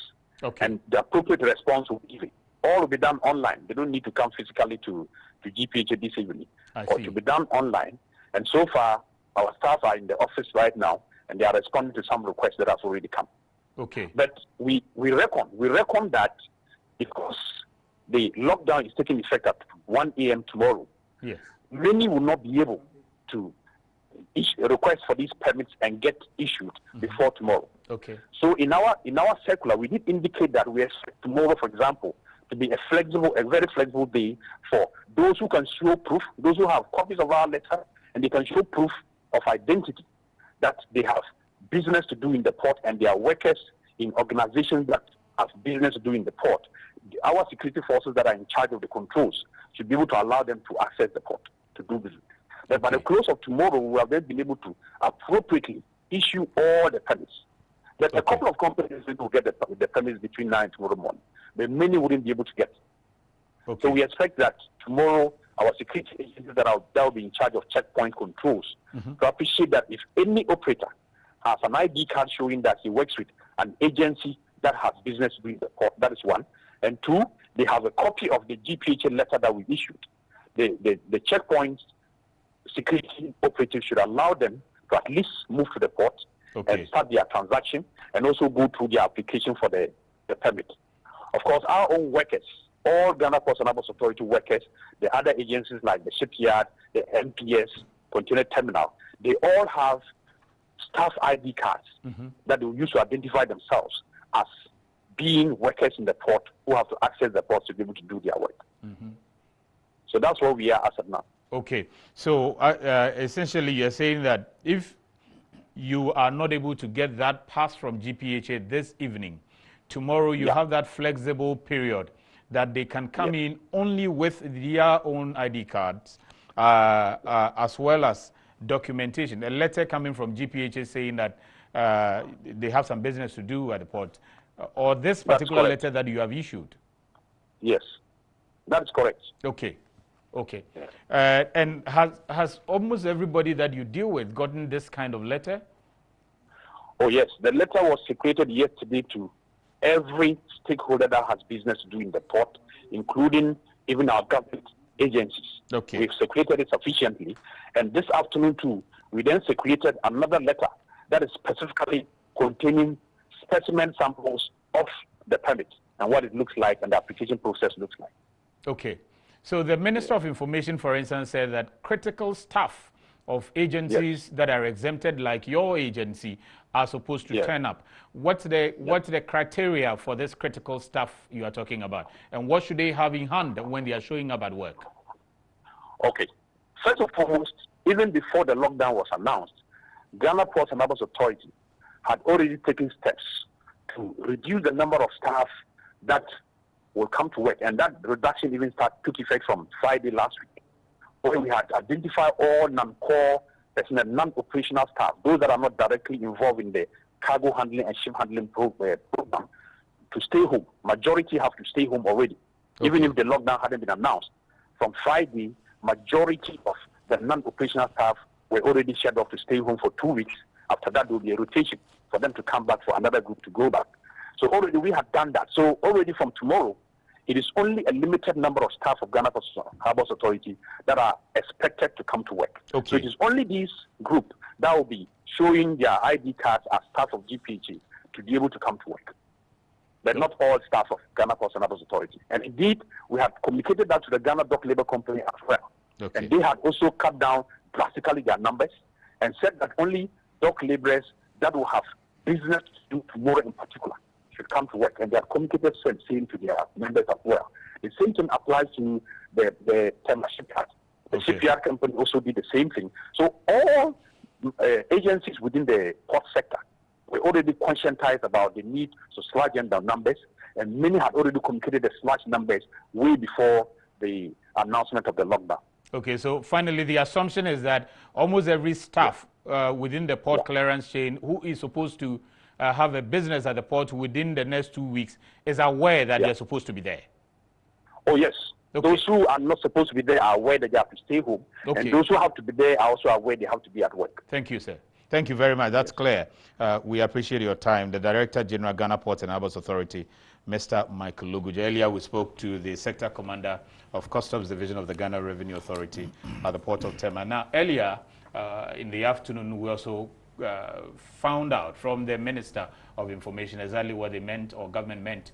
and the appropriate response will be given. All will be done online. They don't need to come physically to GPHA this evening, or to be done online. And so far, our staff are in the office right now, and they are responding to some requests that have already come. Okay. But we reckon that because the lockdown is taking effect at 1 a.m. tomorrow, yes, many will not be able to request for these permits and get issued before tomorrow. Okay. So in our circular, we did indicate that we expect tomorrow, for example, to be a very flexible day for those who can show proof, those who have copies of our letter, and they can show proof of identity that they have business to do in the port and they are workers in organizations that have business to do in the port. Our security forces that are in charge of the controls should be able to allow them to access the port to do business. But by the close of tomorrow, we have then been able to appropriately issue all the permits. There's a couple of companies that will get the permits between 9 and tomorrow morning, but many wouldn't be able to get. So we expect that tomorrow, our security agencies that will be in charge of checkpoint controls to appreciate that if any operator has an ID card showing that he works with an agency that has business with the port, that is one. And two, they have a copy of the GPHA letter that we issued. The checkpoint security operatives should allow them to at least move to the port and start their transaction and also go through their application for the permit. Of course, our own workers, all Ghana Ports and Harbours Authority workers, the other agencies like the shipyard, the MPS, container terminal, they all have staff ID cards that they will use to identify themselves as being workers in the port who have to access the port to be able to do their work. So that's where we are as of now. Okay. So essentially you're saying that if you are not able to get that pass from GPHA this evening, tomorrow you have that flexible period that they can come in only with their own ID cards as well as documentation. A letter coming from GPHA saying that they have some business to do at the port, or this particular letter that you have issued. Yes, that is correct. Okay. Okay. And has almost everybody that you deal with gotten this kind of letter? Oh, yes. The letter was circulated yesterday to every stakeholder that has business to do in the port, including even our government agencies. Okay. We've circulated it sufficiently. And this afternoon, too, we then circulated another letter that is specifically containing specimen samples of the permit and what it looks like and the application process looks like. Okay. So the Minister of Information, for instance, said that critical staff of agencies that are exempted, like your agency, are supposed to turn up. What's the criteria for this critical staff you are talking about? And what should they have in hand when they are showing up at work? Okay. First and foremost, even before the lockdown was announced, Ghana Ports and Harbours Authority had already taken steps to reduce the number of staff that will come to work, and that reduction even took effect from Friday last week, where we had identified all non-core personnel, non-operational staff, those that are not directly involved in the cargo handling and ship handling program, to stay home. Majority have to stay home already, even if the lockdown hadn't been announced. From Friday, majority of the non-operational staff were already scheduled to stay home for 2 weeks. After that, there will be a rotation for them to come back for another group to go back. So already we have done that. So already from tomorrow, it is only a limited number of staff of Ghana Ports and Harbours Authority that are expected to come to work. Okay. So it is only this group that will be showing their ID cards as staff of GPHA to be able to come to work. But not all staff of Ghana Ports and Harbours Authority. And indeed, we have communicated that to the Ghana Dock Labour Company as well. Okay. And they have also cut down drastically their numbers and said that only dock labourers that will have business to do tomorrow in particular should come to work, and they are communicated same to their members as well. The same thing applies to the Tema shipyard. The shipyard company also did the same thing. So all agencies within the port sector were already conscientized about the need to slash down numbers, and many had already communicated the slash numbers way before the announcement of the lockdown. Okay, so finally, the assumption is that almost every staff within the port clearance chain who is supposed to have a business at the port within the next 2 weeks is aware that they're supposed to be there. Oh, yes. Okay. Those who are not supposed to be there are aware that they have to stay home. Okay. And those who have to be there are also aware they have to be at work. Thank you, sir. Thank you very much. That's clear. We appreciate your time. The Director General, Ghana Ports and Harbours Authority, Mr. Michael Luguja. Earlier, we spoke to the Sector Commander of Customs Division of the Ghana Revenue Authority at the Port of Tema. Now, earlier in the afternoon, we also found out from the Minister of Information exactly what they meant or government meant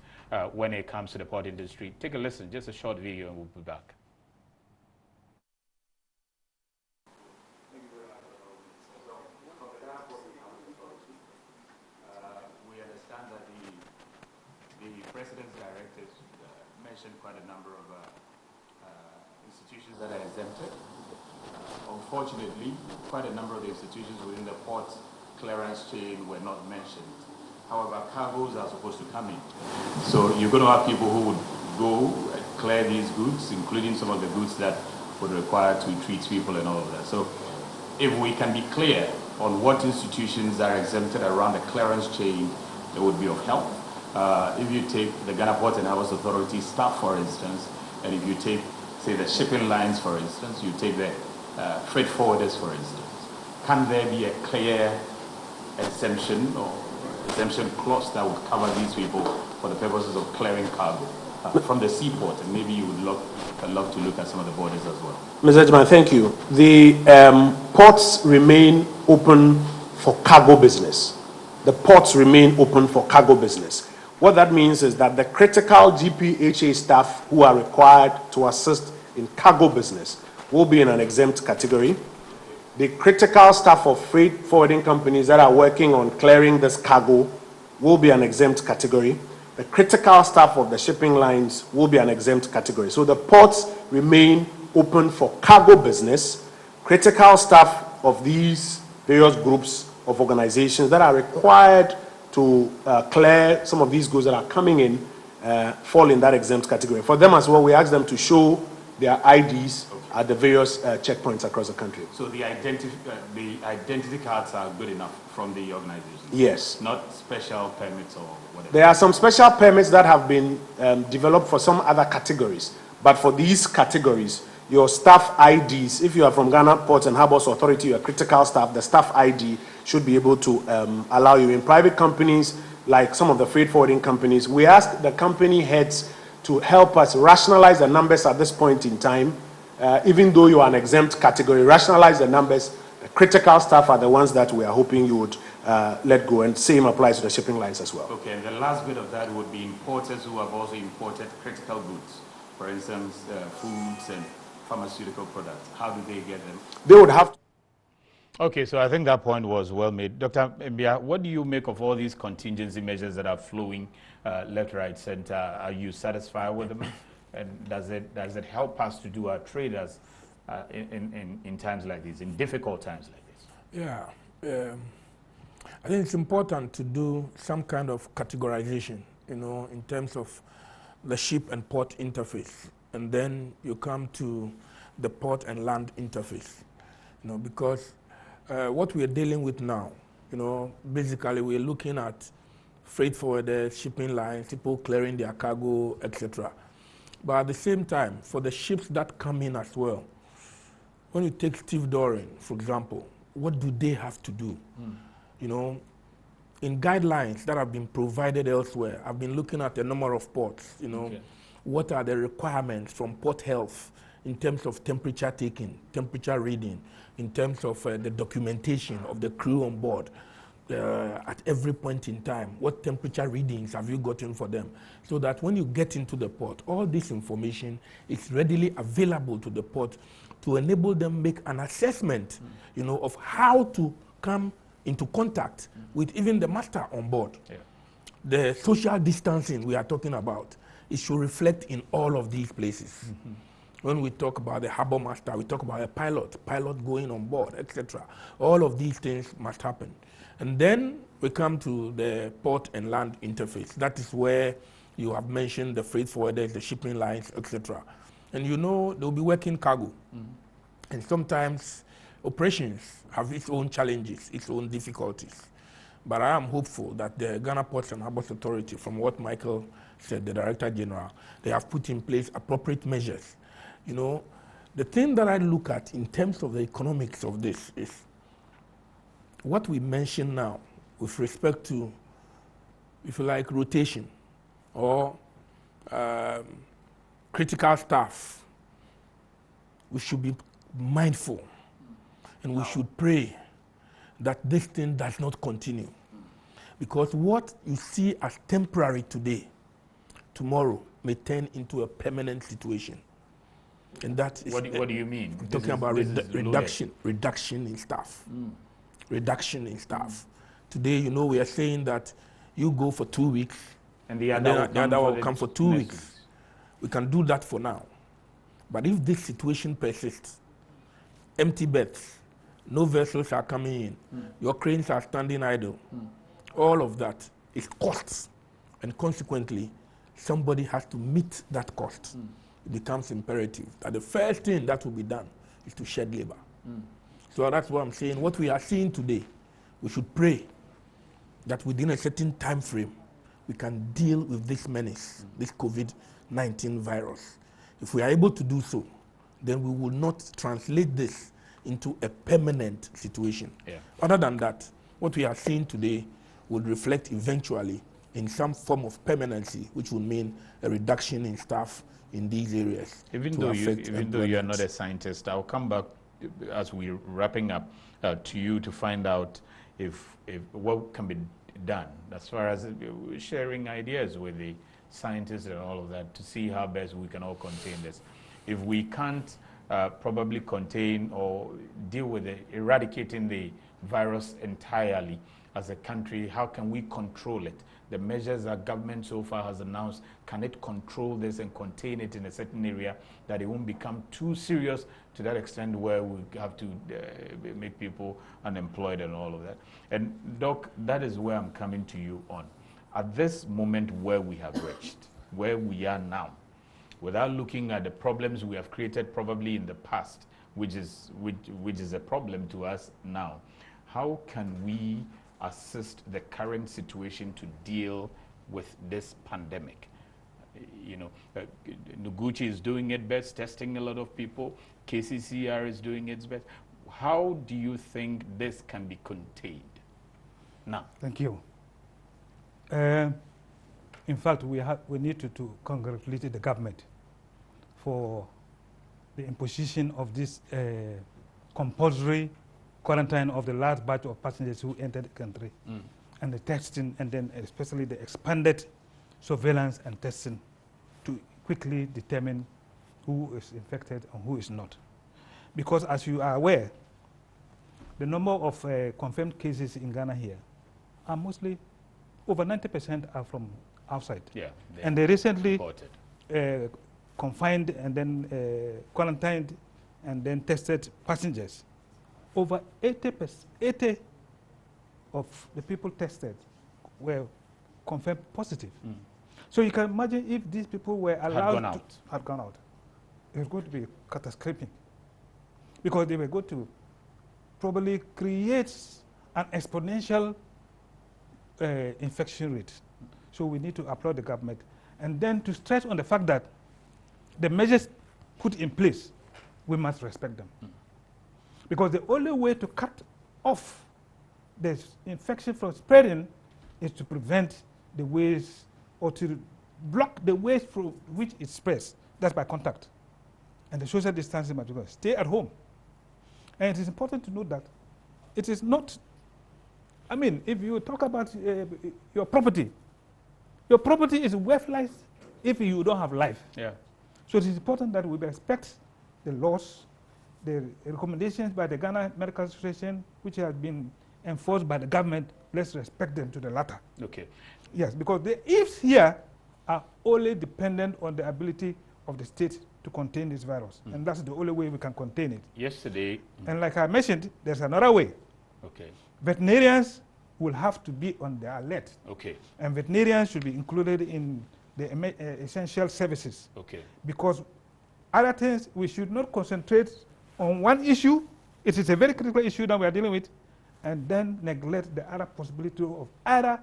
when it comes to the port industry. Take a listen, just a short video, and we'll be back. We understand that the President's directives mentioned quite a number of institutions that are exempted. Unfortunately, quite a number of the institutions within the port clearance chain were not mentioned. However, cargoes are supposed to come in. So you're going to have people who would go and clear these goods, including some of the goods that would require to treat people and all of that. So if we can be clear on what institutions are exempted around the clearance chain, it would be of help. If you take the Ghana Ports and Harbours Authority staff, for instance, and if you take, say, the shipping lines, for instance, you take the freight forwarders, for instance, can there be a clear exemption or exemption clause that would cover these people for the purposes of clearing cargo from the seaport? And maybe you would love to look at some of the borders as well. Mr. Edman, thank you. The ports remain open for cargo business. The ports remain open for cargo business. What that means is that the critical GPHA staff who are required to assist in cargo business will be in an exempt category. The critical staff of freight forwarding companies that are working on clearing this cargo will be an exempt category. The critical staff of the shipping lines will be an exempt category. So the ports remain open for cargo business. Critical staff of these various groups of organizations that are required to clear some of these goods that are coming in fall in that exempt category. For them as well, we ask them to show their IDs at the various checkpoints across the country. So the identity cards are good enough from the organization? Yes. Not special permits or whatever? There are some special permits that have been developed for some other categories. But for these categories, your staff IDs, if you are from Ghana Ports and Harbours Authority, your critical staff, the staff ID should be able to allow you. In private companies, like some of the freight forwarding companies, we ask the company heads to help us rationalize the numbers at this point in time. Even though you are an exempt category, rationalize the numbers. The critical staff are the ones that we are hoping you would let go, and same applies to the shipping lines as well. Okay, and the last bit of that would be importers who have also imported critical goods, for instance, foods and pharmaceutical products. How do they get them? They would have to. Okay, so I think that point was well made. Dr. Mbia, what do you make of all these contingency measures that are flowing left, right, center? Are you satisfied with them? And does it help us to do our trade as in times like this, in difficult times like this? Yeah, I think it's important to do some kind of categorization, in terms of the ship and port interface, and then you come to the port and land interface, because what we are dealing with now, basically we're looking at freight forwarders, shipping lines, people clearing their cargo, etc. But at the same time, for the ships that come in as well, when you take stevedoring, for example, what do they have to do? In guidelines that have been provided elsewhere, I've been looking at a number of ports, what are the requirements from port health in terms of temperature taking, temperature reading, in terms of the documentation of the crew on board. At every point in time, what temperature readings have you gotten for them? So that when you get into the port, all this information is readily available to the port to enable them make an assessment, of how to come into contact with even the master on board. Yeah. The social distancing we are talking about, it should reflect in all of these places. Mm-hmm. When we talk about the harbor master, we talk about a pilot going on board, etc. All of these things must happen. And then we come to the port and land interface. That is where you have mentioned the freight forwarders, the shipping lines, etc. And they'll be working cargo. Mm-hmm. And sometimes operations have its own challenges, its own difficulties. But I am hopeful that the Ghana Ports and Harbours Authority, from what Michael said, the Director General, they have put in place appropriate measures. You know, the thing that I look at in terms of the economics of this is what we mentioned now with respect to, if you like, rotation or critical staff. We should be mindful and we should pray that this thing does not continue. Because what you see as temporary today, tomorrow may turn into a permanent situation. And that is... What do you mean? I'm talking about reduction in staff. Reduction in staff. Today, you know, we are saying that you go for 2 weeks and the other will come for 2 weeks. We can do that for now. But if this situation persists, empty berths, no vessels are coming in, your cranes are standing idle, all of that is costs. And consequently, somebody has to meet that cost. It becomes imperative that the first thing that will be done is to shed labor. So that's what I'm saying. What we are seeing today, we should pray that within a certain time frame, we can deal with this menace, this COVID-19 virus. If we are able to do so, then we will not translate this into a permanent situation. Other than that, what we are seeing today would reflect eventually in some form of permanency, which would mean a reduction in staff in these areas. Even though you are not a scientist, I'll come back as we're wrapping up to you to find out if what can be done as far as sharing ideas with the scientists and all of that to see how best we can all contain this. If we can't probably contain or deal with eradicating the virus entirely as a country, how can we control it? The measures that government so far has announced, can it control this and contain it in a certain area that it won't become too serious to that extent where we have to make people unemployed and all of that? And Doc, that is where I'm coming to you on. At this moment where we have reached, where we are now, without looking at the problems we have created probably in the past, which is a problem to us now, how can we assist the current situation to deal with this pandemic? You know, Noguchi is doing its best, testing a lot of people. KCCR is doing its best. How do you think this can be contained now? Thank you. In fact, we need to congratulate the government for the imposition of this compulsory quarantine of the large batch of passengers who entered the country, and the testing, and then especially the expanded surveillance and testing to quickly determine who is infected and who is not. Because as you are aware, the number of confirmed cases in Ghana here are mostly, over 90% are from outside. Yeah, and they recently confined and then quarantined and then tested passengers. Over 80% of the people tested were confirmed positive. So you can imagine if these people were allowed had gone out, it was going to be catastrophic, because they were going to probably create an exponential infection rate. So we need to applaud the government, and then to stress on the fact that the measures put in place, we must respect them. Because the only way to cut off the infection from spreading is to prevent the ways, or to block the ways through which it spreads. That's by contact. And the social distancing must be stay at home. And it is important to note that it is not, I mean, if you talk about your property is worthless if you don't have life. Yeah. So it is important that we respect the laws, the recommendations by the Ghana Medical Association, which have been enforced by the government. Let's respect them to the latter. Okay. Yes, because the ifs here are only dependent on the ability of the state to contain this virus. And that's the only way we can contain it. Yesterday. And like I mentioned, there's another way. Okay. Veterinarians will have to be on the alert. Okay. And veterinarians should be included in the essential services. Okay. Because other things, we should not concentrate on one issue, it is a very critical issue that we are dealing with, and then neglect the other possibility of other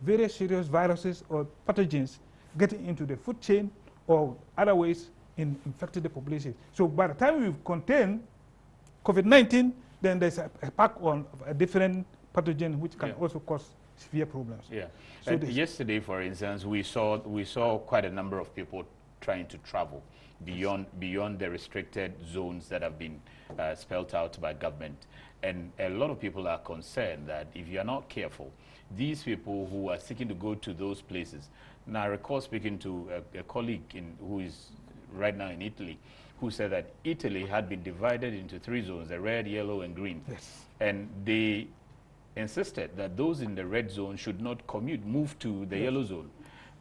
very serious viruses or pathogens getting into the food chain or other ways in infecting the population. So by the time we contain COVID-19, then there's a pack on a different pathogen which can also cause severe problems. Yeah. So And yesterday, for instance, we saw quite a number of people trying to travel beyond the restricted zones that have been spelled out by government. And a lot of people are concerned that if you are not careful, these people who are seeking to go to those places. Now, I recall speaking to a colleague who is right now in Italy, who said that Italy had been divided into 3 zones, the red, yellow, and green. Yes. And they insisted that those in the red zone should not move to the yellow zone.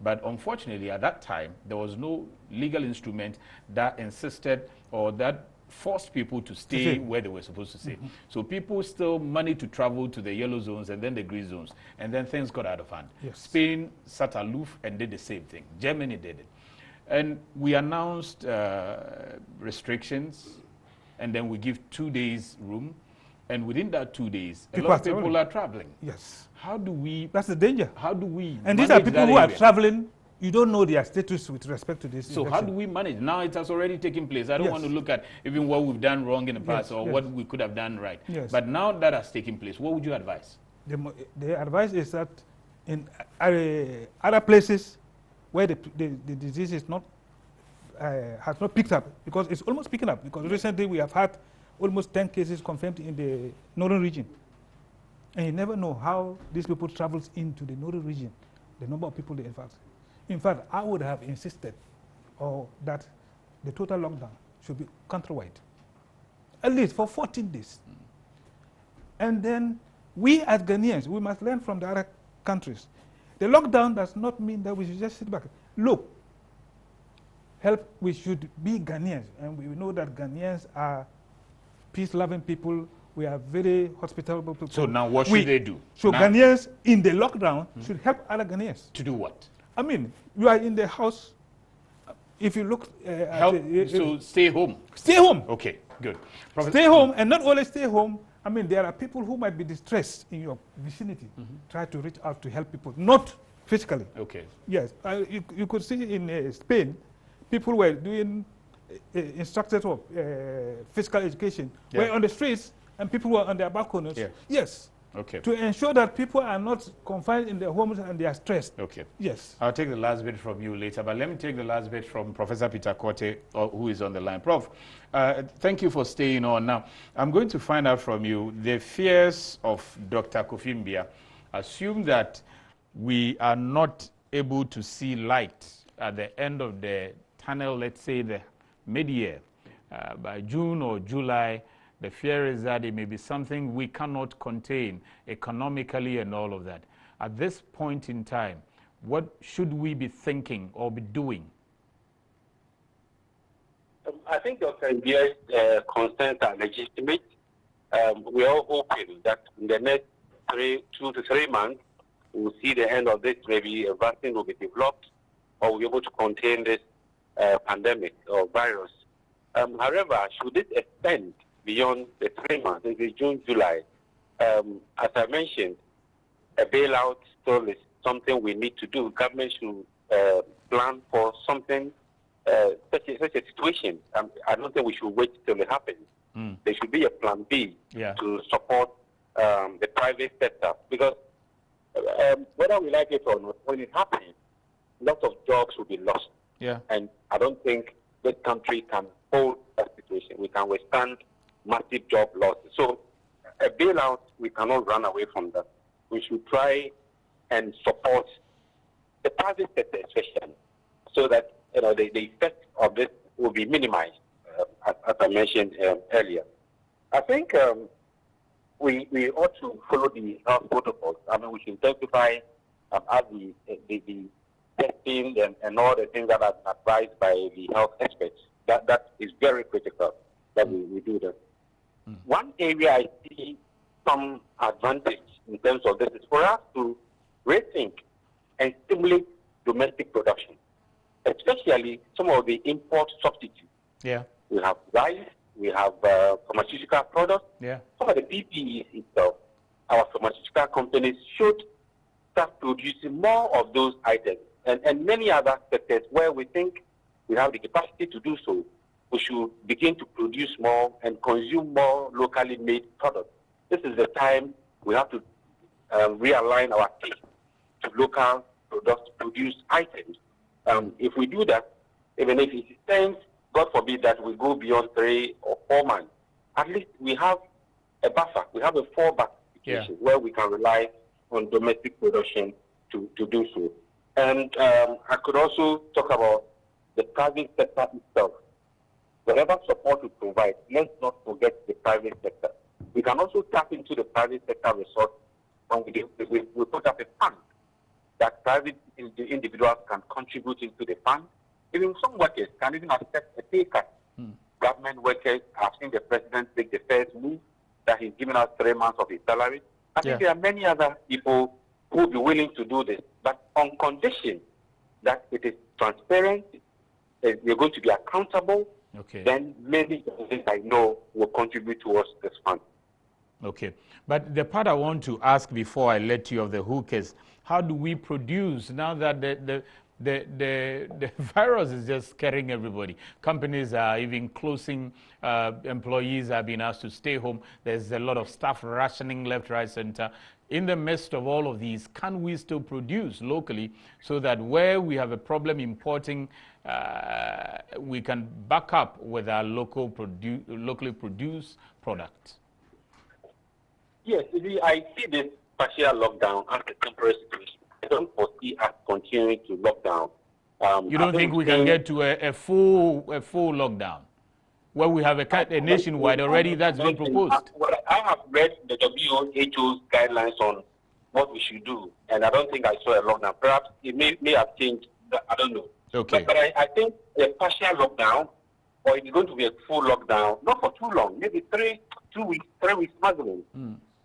But unfortunately, at that time, there was no legal instrument that insisted or that forced people to stay where they were supposed to stay. So people still managed to travel to the yellow zones and then the green zones, and then things got out of hand. Yes. Spain sat aloof and did the same thing. Germany did it. And we announced restrictions, and then we give 2 days room, and within that 2 days, a lot of people are traveling. Yes. How do we... That's the danger. How do we And these are people who are traveling. You don't know their status with respect to this. So how do we manage? Now it has already taken place. I don't want to look at even what we've done wrong in the past or what we could have done right. Yes. But now that has taken place, what would you advise? The advice is that in other places where the disease is not has not picked up, because it's almost picking up, because recently we have had almost 10 cases confirmed in the northern region. And you never know how these people travels into the northern region, the number of people they infect. In fact, I would have insisted that the total lockdown should be countrywide, at least for 14 days. And then we as Ghanaians, we must learn from the other countries. The lockdown does not mean that we should just sit back. Look, we should be Ghanaians, and we know that Ghanaians are peace-loving people. We are very hospitable people. So now what should they do? So now, Ghanaians in the lockdown should help other Ghanaians. To do what? I mean, you are in the house. If you look so stay home. Stay home. Okay, good. Stay home, and not only stay home. I mean, there are people who might be distressed in your vicinity. Try to reach out to help people, not physically. Okay. Yes, you could see in Spain, people were doing instructors of physical education. Were on the streets, and people were on their balconies. Yeah. Yes. Okay. To ensure that people are not confined in their homes and they are stressed. Okay. Yes. I'll take the last bit from you later, but let me take the last bit from Professor Peter Korte, who is on the line. Prof, thank you for staying on. Now, I'm going to find out from you the fears of Dr. Kofi Mbia. Assume that we are not able to see light at the end of the tunnel, let's say the mid-year. By June or July, the fear is that it may be something we cannot contain economically and all of that. At this point in time, what should we be thinking or be doing? I think Dr. Mbia's concerns are legitimate. We are hoping that in the next 2 to 3 months, we'll see the end of this. Maybe a vaccine will be developed or we'll be able to contain this pandemic or virus. However, should it extend beyond the 3 months, maybe June, July, as I mentioned, a bailout still is something we need to do. Government should plan for something, such a situation. I don't think we should wait till it happens. There should be a plan B to support the private sector, because whether we like it or not, when it happens, lots of jobs will be lost. Yeah. And I don't think this country can hold that situation. We can withstand massive job losses. So a bailout, we cannot run away from that. We should try and support the private sector especially, so that the effect of this will be minimized, as I mentioned earlier. I think we ought to follow the health protocols. I mean, we should intensify the testing and all the things that are advised by the health experts. That is very critical that we do that. One area I see some advantage in terms of this is for us to rethink and stimulate domestic production, especially some of the import substitutes. Yeah. We have rice, we have pharmaceutical products. Yeah. Some of the PPEs itself, our pharmaceutical companies should start producing more of those items. And many other sectors where we think we have the capacity to do so, we should begin to produce more and consume more locally made products. This is the time we have to realign our taste to local produced items. If we do that, even if it stands, God forbid that we go beyond 3 or 4 months, at least we have a buffer. We have a fallback situation where we can rely on domestic production to do so. And I could also talk about the private sector itself. Whatever support we provide, let's not forget the private sector. We can also tap into the private sector resource when we put up a fund that private individuals can contribute into the fund. Even some workers can even accept a pay cut. Government workers, I've seen the president take the first move that he's given us 3 months of his salary. I think there are many other people who will be willing to do this, but on condition that it is transparent, you're going to be accountable, then many things I know will contribute towards this fund. Okay, but the part I want to ask before I let you off the hook is, how do we produce now that the virus is just scaring everybody? Companies are even closing, employees are being asked to stay home. There's a lot of staff rationing left, right, center. In the midst of all of these, can we still produce locally so that where we have a problem importing, we can back up with our locally produced products? Yes, I see this partial lockdown as a temporary situation. I don't foresee us continuing to lock down. You don't think we can get to a full lockdown where we have a nationwide already that's been proposed? I have read the WHO's guidelines on what we should do, and I don't think I saw a lockdown. Perhaps it may have changed. I don't know. Okay. But I think a partial lockdown, or it's going to be a full lockdown, not for too long, maybe 3 weeks maximum.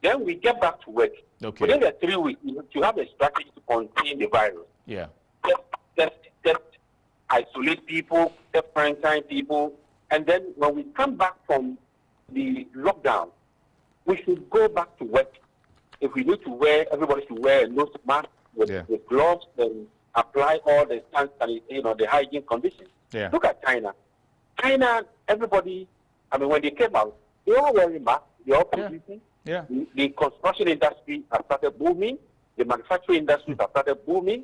Then we get back to work. Okay. Within the 3 weeks, you have a strategy to contain the virus. Yeah. Just isolate people, just quarantine people, and then when we come back from the lockdown, we should go back to work. If we need to everybody should wear a nose mask with gloves and apply all the the hygiene conditions. Yeah. Look at China. China, everybody, when they came out, they all wearing masks, they all producing. Yeah. The construction industry has started booming. The manufacturing industry has started booming.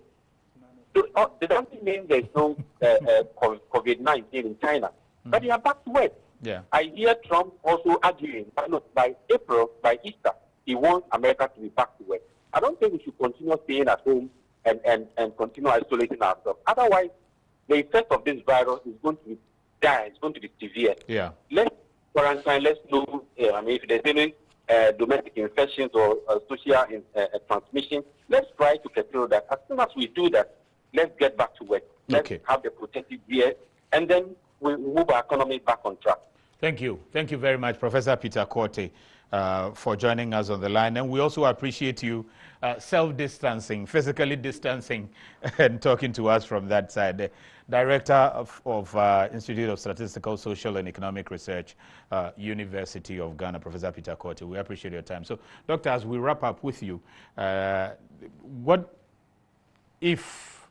So, they don't mean there's no COVID-19 in China, but they are back to work. Yeah. I hear Trump also arguing by April, by Easter, he wants America to be back to work. I don't think we should continue staying at home and continue isolating ourselves. Otherwise, the effect of this virus is going to be dire. It's going to be severe. Yeah. Let's quarantine. Let's know. If there's any domestic infections or social transmission, let's try to control that. As soon as we do that, let's get back to work. Let's have the protective gear, and then we move our economy back on track. Thank you. Thank you very much, Professor Peter Korte, for joining us on the line. And we also appreciate you self-distancing, physically distancing, and talking to us from that side. The Director of Institute of Statistical, Social and Economic Research, University of Ghana, Professor Peter Korte. We appreciate your time. So, Doctor, as we wrap up with you, what if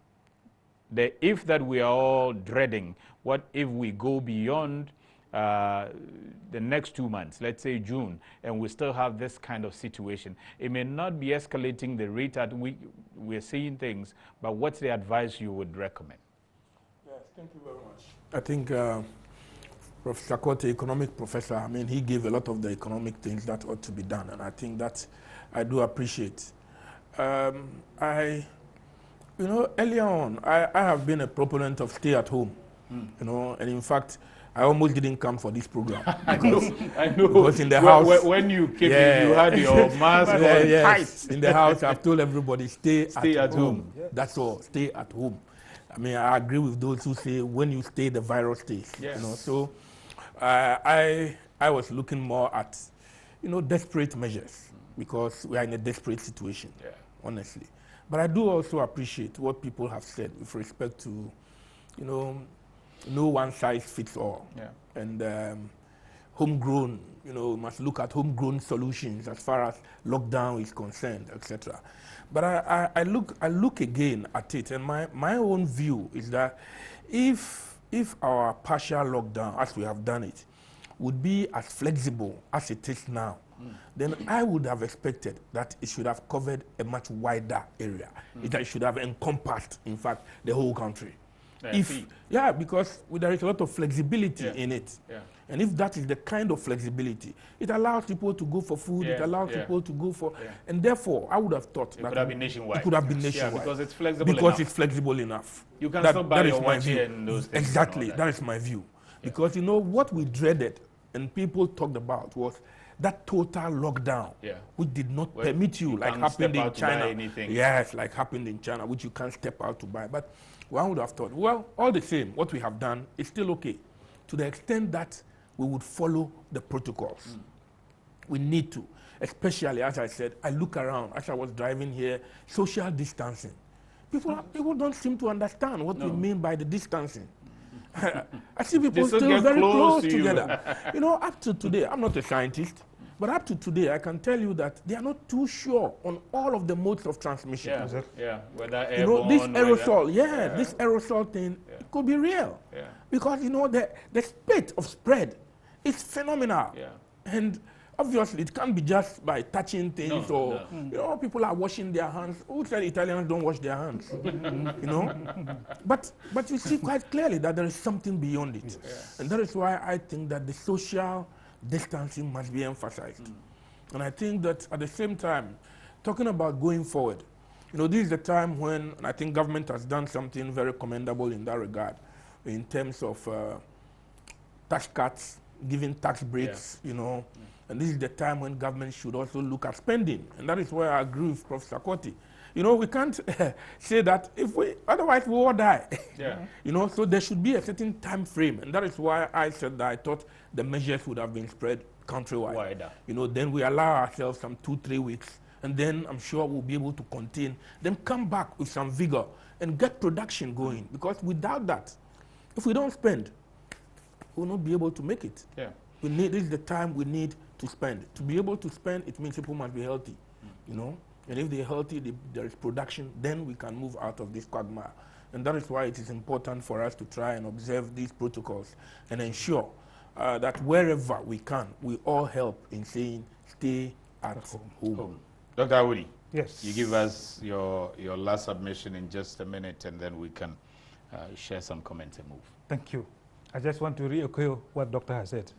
that we are all dreading, what if we go beyond the next 2 months, let's say June, and we still have this kind of situation? It may not be escalating the rate at we're seeing things, but what's the advice you would recommend? Yes, thank you very much. I think Professor Korte, economic professor, he gave a lot of the economic things that ought to be done, and I think that I do appreciate. Earlier on, I have been a proponent of stay at home, and in fact, I almost didn't come for this program. I know. Because in the house, when you came in, you had your mask on tight. In the house, I've told everybody, stay at home. Yes. That's all, stay at home. I agree with those who say when you stay, the virus stays. Yes. So I was looking more at, desperate measures, because we are in a desperate situation, honestly. But I do also appreciate what people have said with respect to, no one size fits all. Yeah. And homegrown, we must look at homegrown solutions as far as lockdown is concerned, etc. But I look again at it, and my own view is that if our partial lockdown, as we have done it, would be as flexible as it is now, then I would have expected that it should have covered a much wider area. It should have encompassed, in fact, the whole country. Because there is a lot of flexibility in it. And if that is the kind of flexibility, it allows people to go for food, it allows people to go for, and therefore I would have thought that could have been nationwide. It could have been nationwide. Because it's flexible It's flexible enough. You can still buy your watch and those things. Exactly, that is my view. Because what we dreaded and people talked about was that total lockdown, which did not permit you like happened in China. Yes, like happened in China, which you can't step out to buy. But one would have thought, well, all the same, what we have done is still okay, to the extent that we would follow the protocols. We need to, especially, as I said, I look around, as I was driving here, social distancing. People don't seem to understand what we mean by the distancing. I see people still very close together. Up to today, I'm not a scientist, but up to today, I can tell you that they are not too sure on all of the modes of transmission. Whether airborne, this aerosol, this aerosol thing, it could be real. Because, the speed of spread is phenomenal. And obviously, it can't be just by touching things people are washing their hands. Who said Italians don't wash their hands? But you see quite clearly that there is something beyond it. And that is why I think that the social distancing must be emphasized. And I think that at the same time, talking about going forward, this is the time when I think government has done something very commendable in that regard, in terms of tax cuts, giving tax breaks, and this is the time when government should also look at spending. And that is where I agree with Professor Koti. We can't say that otherwise we all die. So there should be a certain time frame. And that is why I said that I thought the measures would have been spread countrywide. Then we allow ourselves some 2-3 weeks. And then I'm sure we'll be able to contain, then come back with some vigor and get production going. Because without that, if we don't spend, we'll not be able to make it. This is the time we need to spend. To be able to spend, it means people must be healthy, And if they're healthy, there is production, then we can move out of this quagmire. And that is why it is important for us to try and observe these protocols and ensure that wherever we can, we all help in saying, stay at home. Dr. Awudi, yes. You give us your last submission in just a minute, and then we can share some comments and move. Thank you. I just want to re-echo what Doctor has said,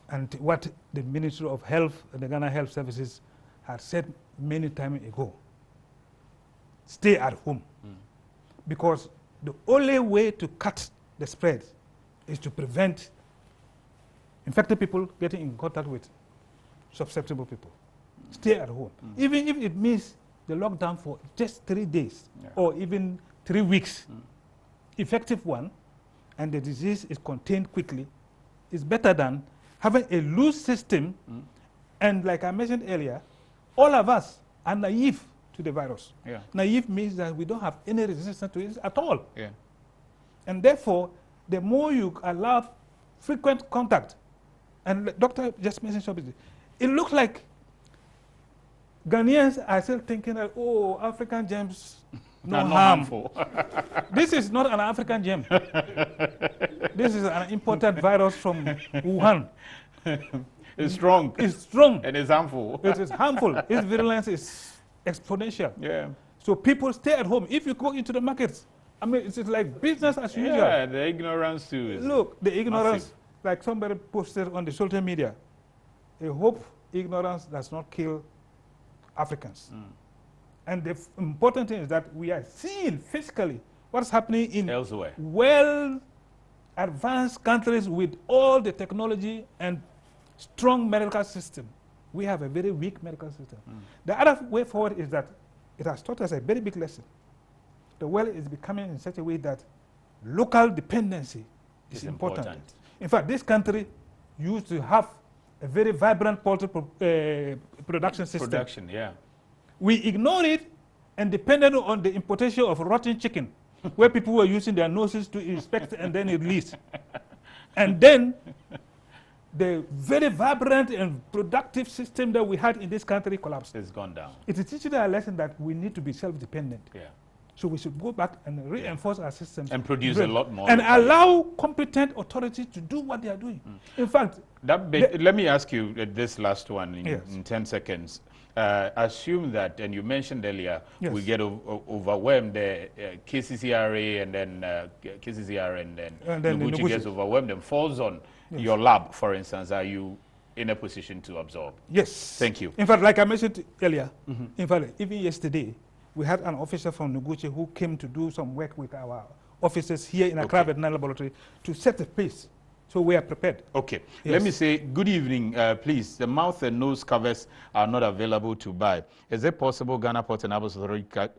and what the Ministry of Health and the Ghana Health Services had said many times ago. Stay at home. Because the only way to cut the spread is to prevent infected people getting in contact with susceptible people. Stay at home. Even if it means the lockdown for just 3 days or even 3 weeks, effective one, and the disease is contained quickly, is better than having a loose system. And like I mentioned earlier, all of us are naive to the virus. Naive means that we don't have any resistance to it at all. And therefore, the more you allow frequent contact, and the doctor just mentioned something, it looks like Ghanaians are still thinking that, oh, African germs, no harm. This is not an African germ. This is an imported virus from Wuhan. It's strong. It's strong. And it's harmful. It is harmful. Its virulence is exponential. So people stay at home. If you go into the markets, I mean, it's like business as usual. Yeah, the ignorance too is Look, the ignorance, massive. like somebody posted on the social media, I hope ignorance does not kill Africans. And the important thing is that we are seeing physically what's happening in elsewhere. Well-advanced countries with all the technology and strong medical system. We have a very weak medical system. The other way forward is that it has taught us a very big lesson. The world is becoming in such a way that local dependency is important. In fact, this country used to have a very vibrant poultry production system. We ignored it and depended on the importation of rotten chicken, where people were using their noses to inspect and then release. And then the very vibrant and productive system that we had in this country collapsed. It's gone down. It is teaching a lesson that we need to be self-dependent. Yeah. So we should go back and reinforce our systems. And produce a lot more. And allow competent authorities to do what they are doing. In fact, that bit, let me ask you this last one Yes. in 10 seconds. Assume that, and you mentioned earlier, Yes. we get overwhelmed, KCCRA and then KCCR and then Noguchi gets overwhelmed and falls on your lab, for instance. Are you in a position to absorb? Yes. Thank you. In fact, like I mentioned earlier, in fact, even yesterday, we had an officer from Noguchi who came to do some work with our officers here in Accra Veterinary Laboratory to set the pace. So we are prepared. Okay. Yes. Let me say good evening, please. The mouth and nose covers are not available to buy. Is it possible Ghana Port and Harbours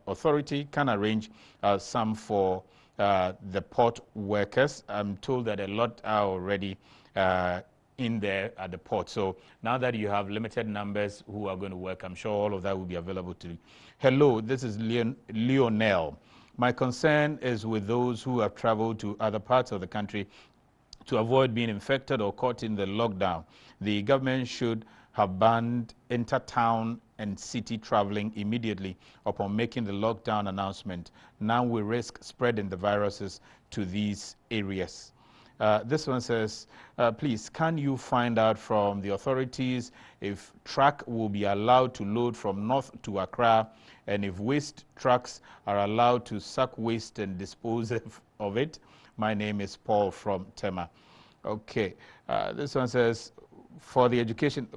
Authority can arrange some for the port workers? I'm told that a lot are already in there at the port. So now that you have limited numbers who are going to work, I'm sure all of that will be available to you. Hello, this is Lionel. My concern is with those who have traveled to other parts of the country to avoid being infected or caught in the lockdown. The government should have banned inter-town and city traveling immediately upon making the lockdown announcement. Now we risk spreading the viruses to these areas. This one says, please, can you find out from the authorities if truck will be allowed to load from north to Accra, and if waste trucks are allowed to suck waste and dispose of it? My name is Paul from Tema. Okay, this one says, for the education,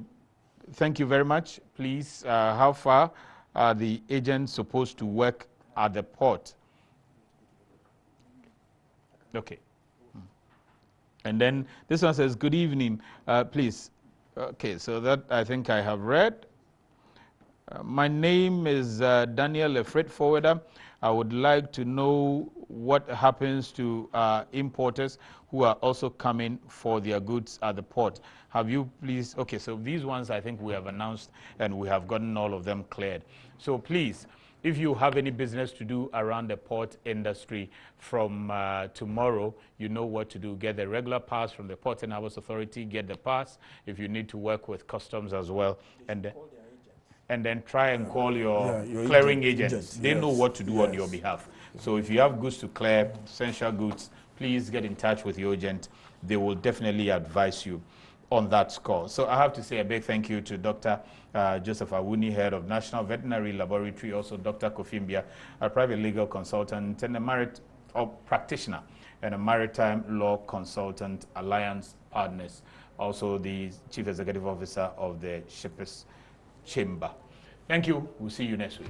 thank you very much. Please, how far are the agents supposed to work at the port? Okay. And then this one says, good evening, please. Okay, so that I think I have read. My name is Daniel, a freight forwarder. I would like to know what happens to importers who are also coming for their goods at the port. Have you please, okay, so these ones I think we have announced and we have gotten all of them cleared. So please, if you have any business to do around the port industry from tomorrow, you know what to do. Get the regular pass from the Port and Harbours Authority, get the pass if you need to work with customs as well. And then try and call your clearing agents. They know what to do on your behalf. So if you have goods to clear, essential goods, please get in touch with your agent. They will definitely advise you on that score. So I have to say a big thank you to Dr. Joseph Awuni, head of National Veterinary Laboratory, also Dr. Kofimbia, a private legal consultant and a practitioner and a maritime law consultant, Alliance Partners, also the Chief Executive Officer of the Shippers Chamber. Thank you. We'll see you next week.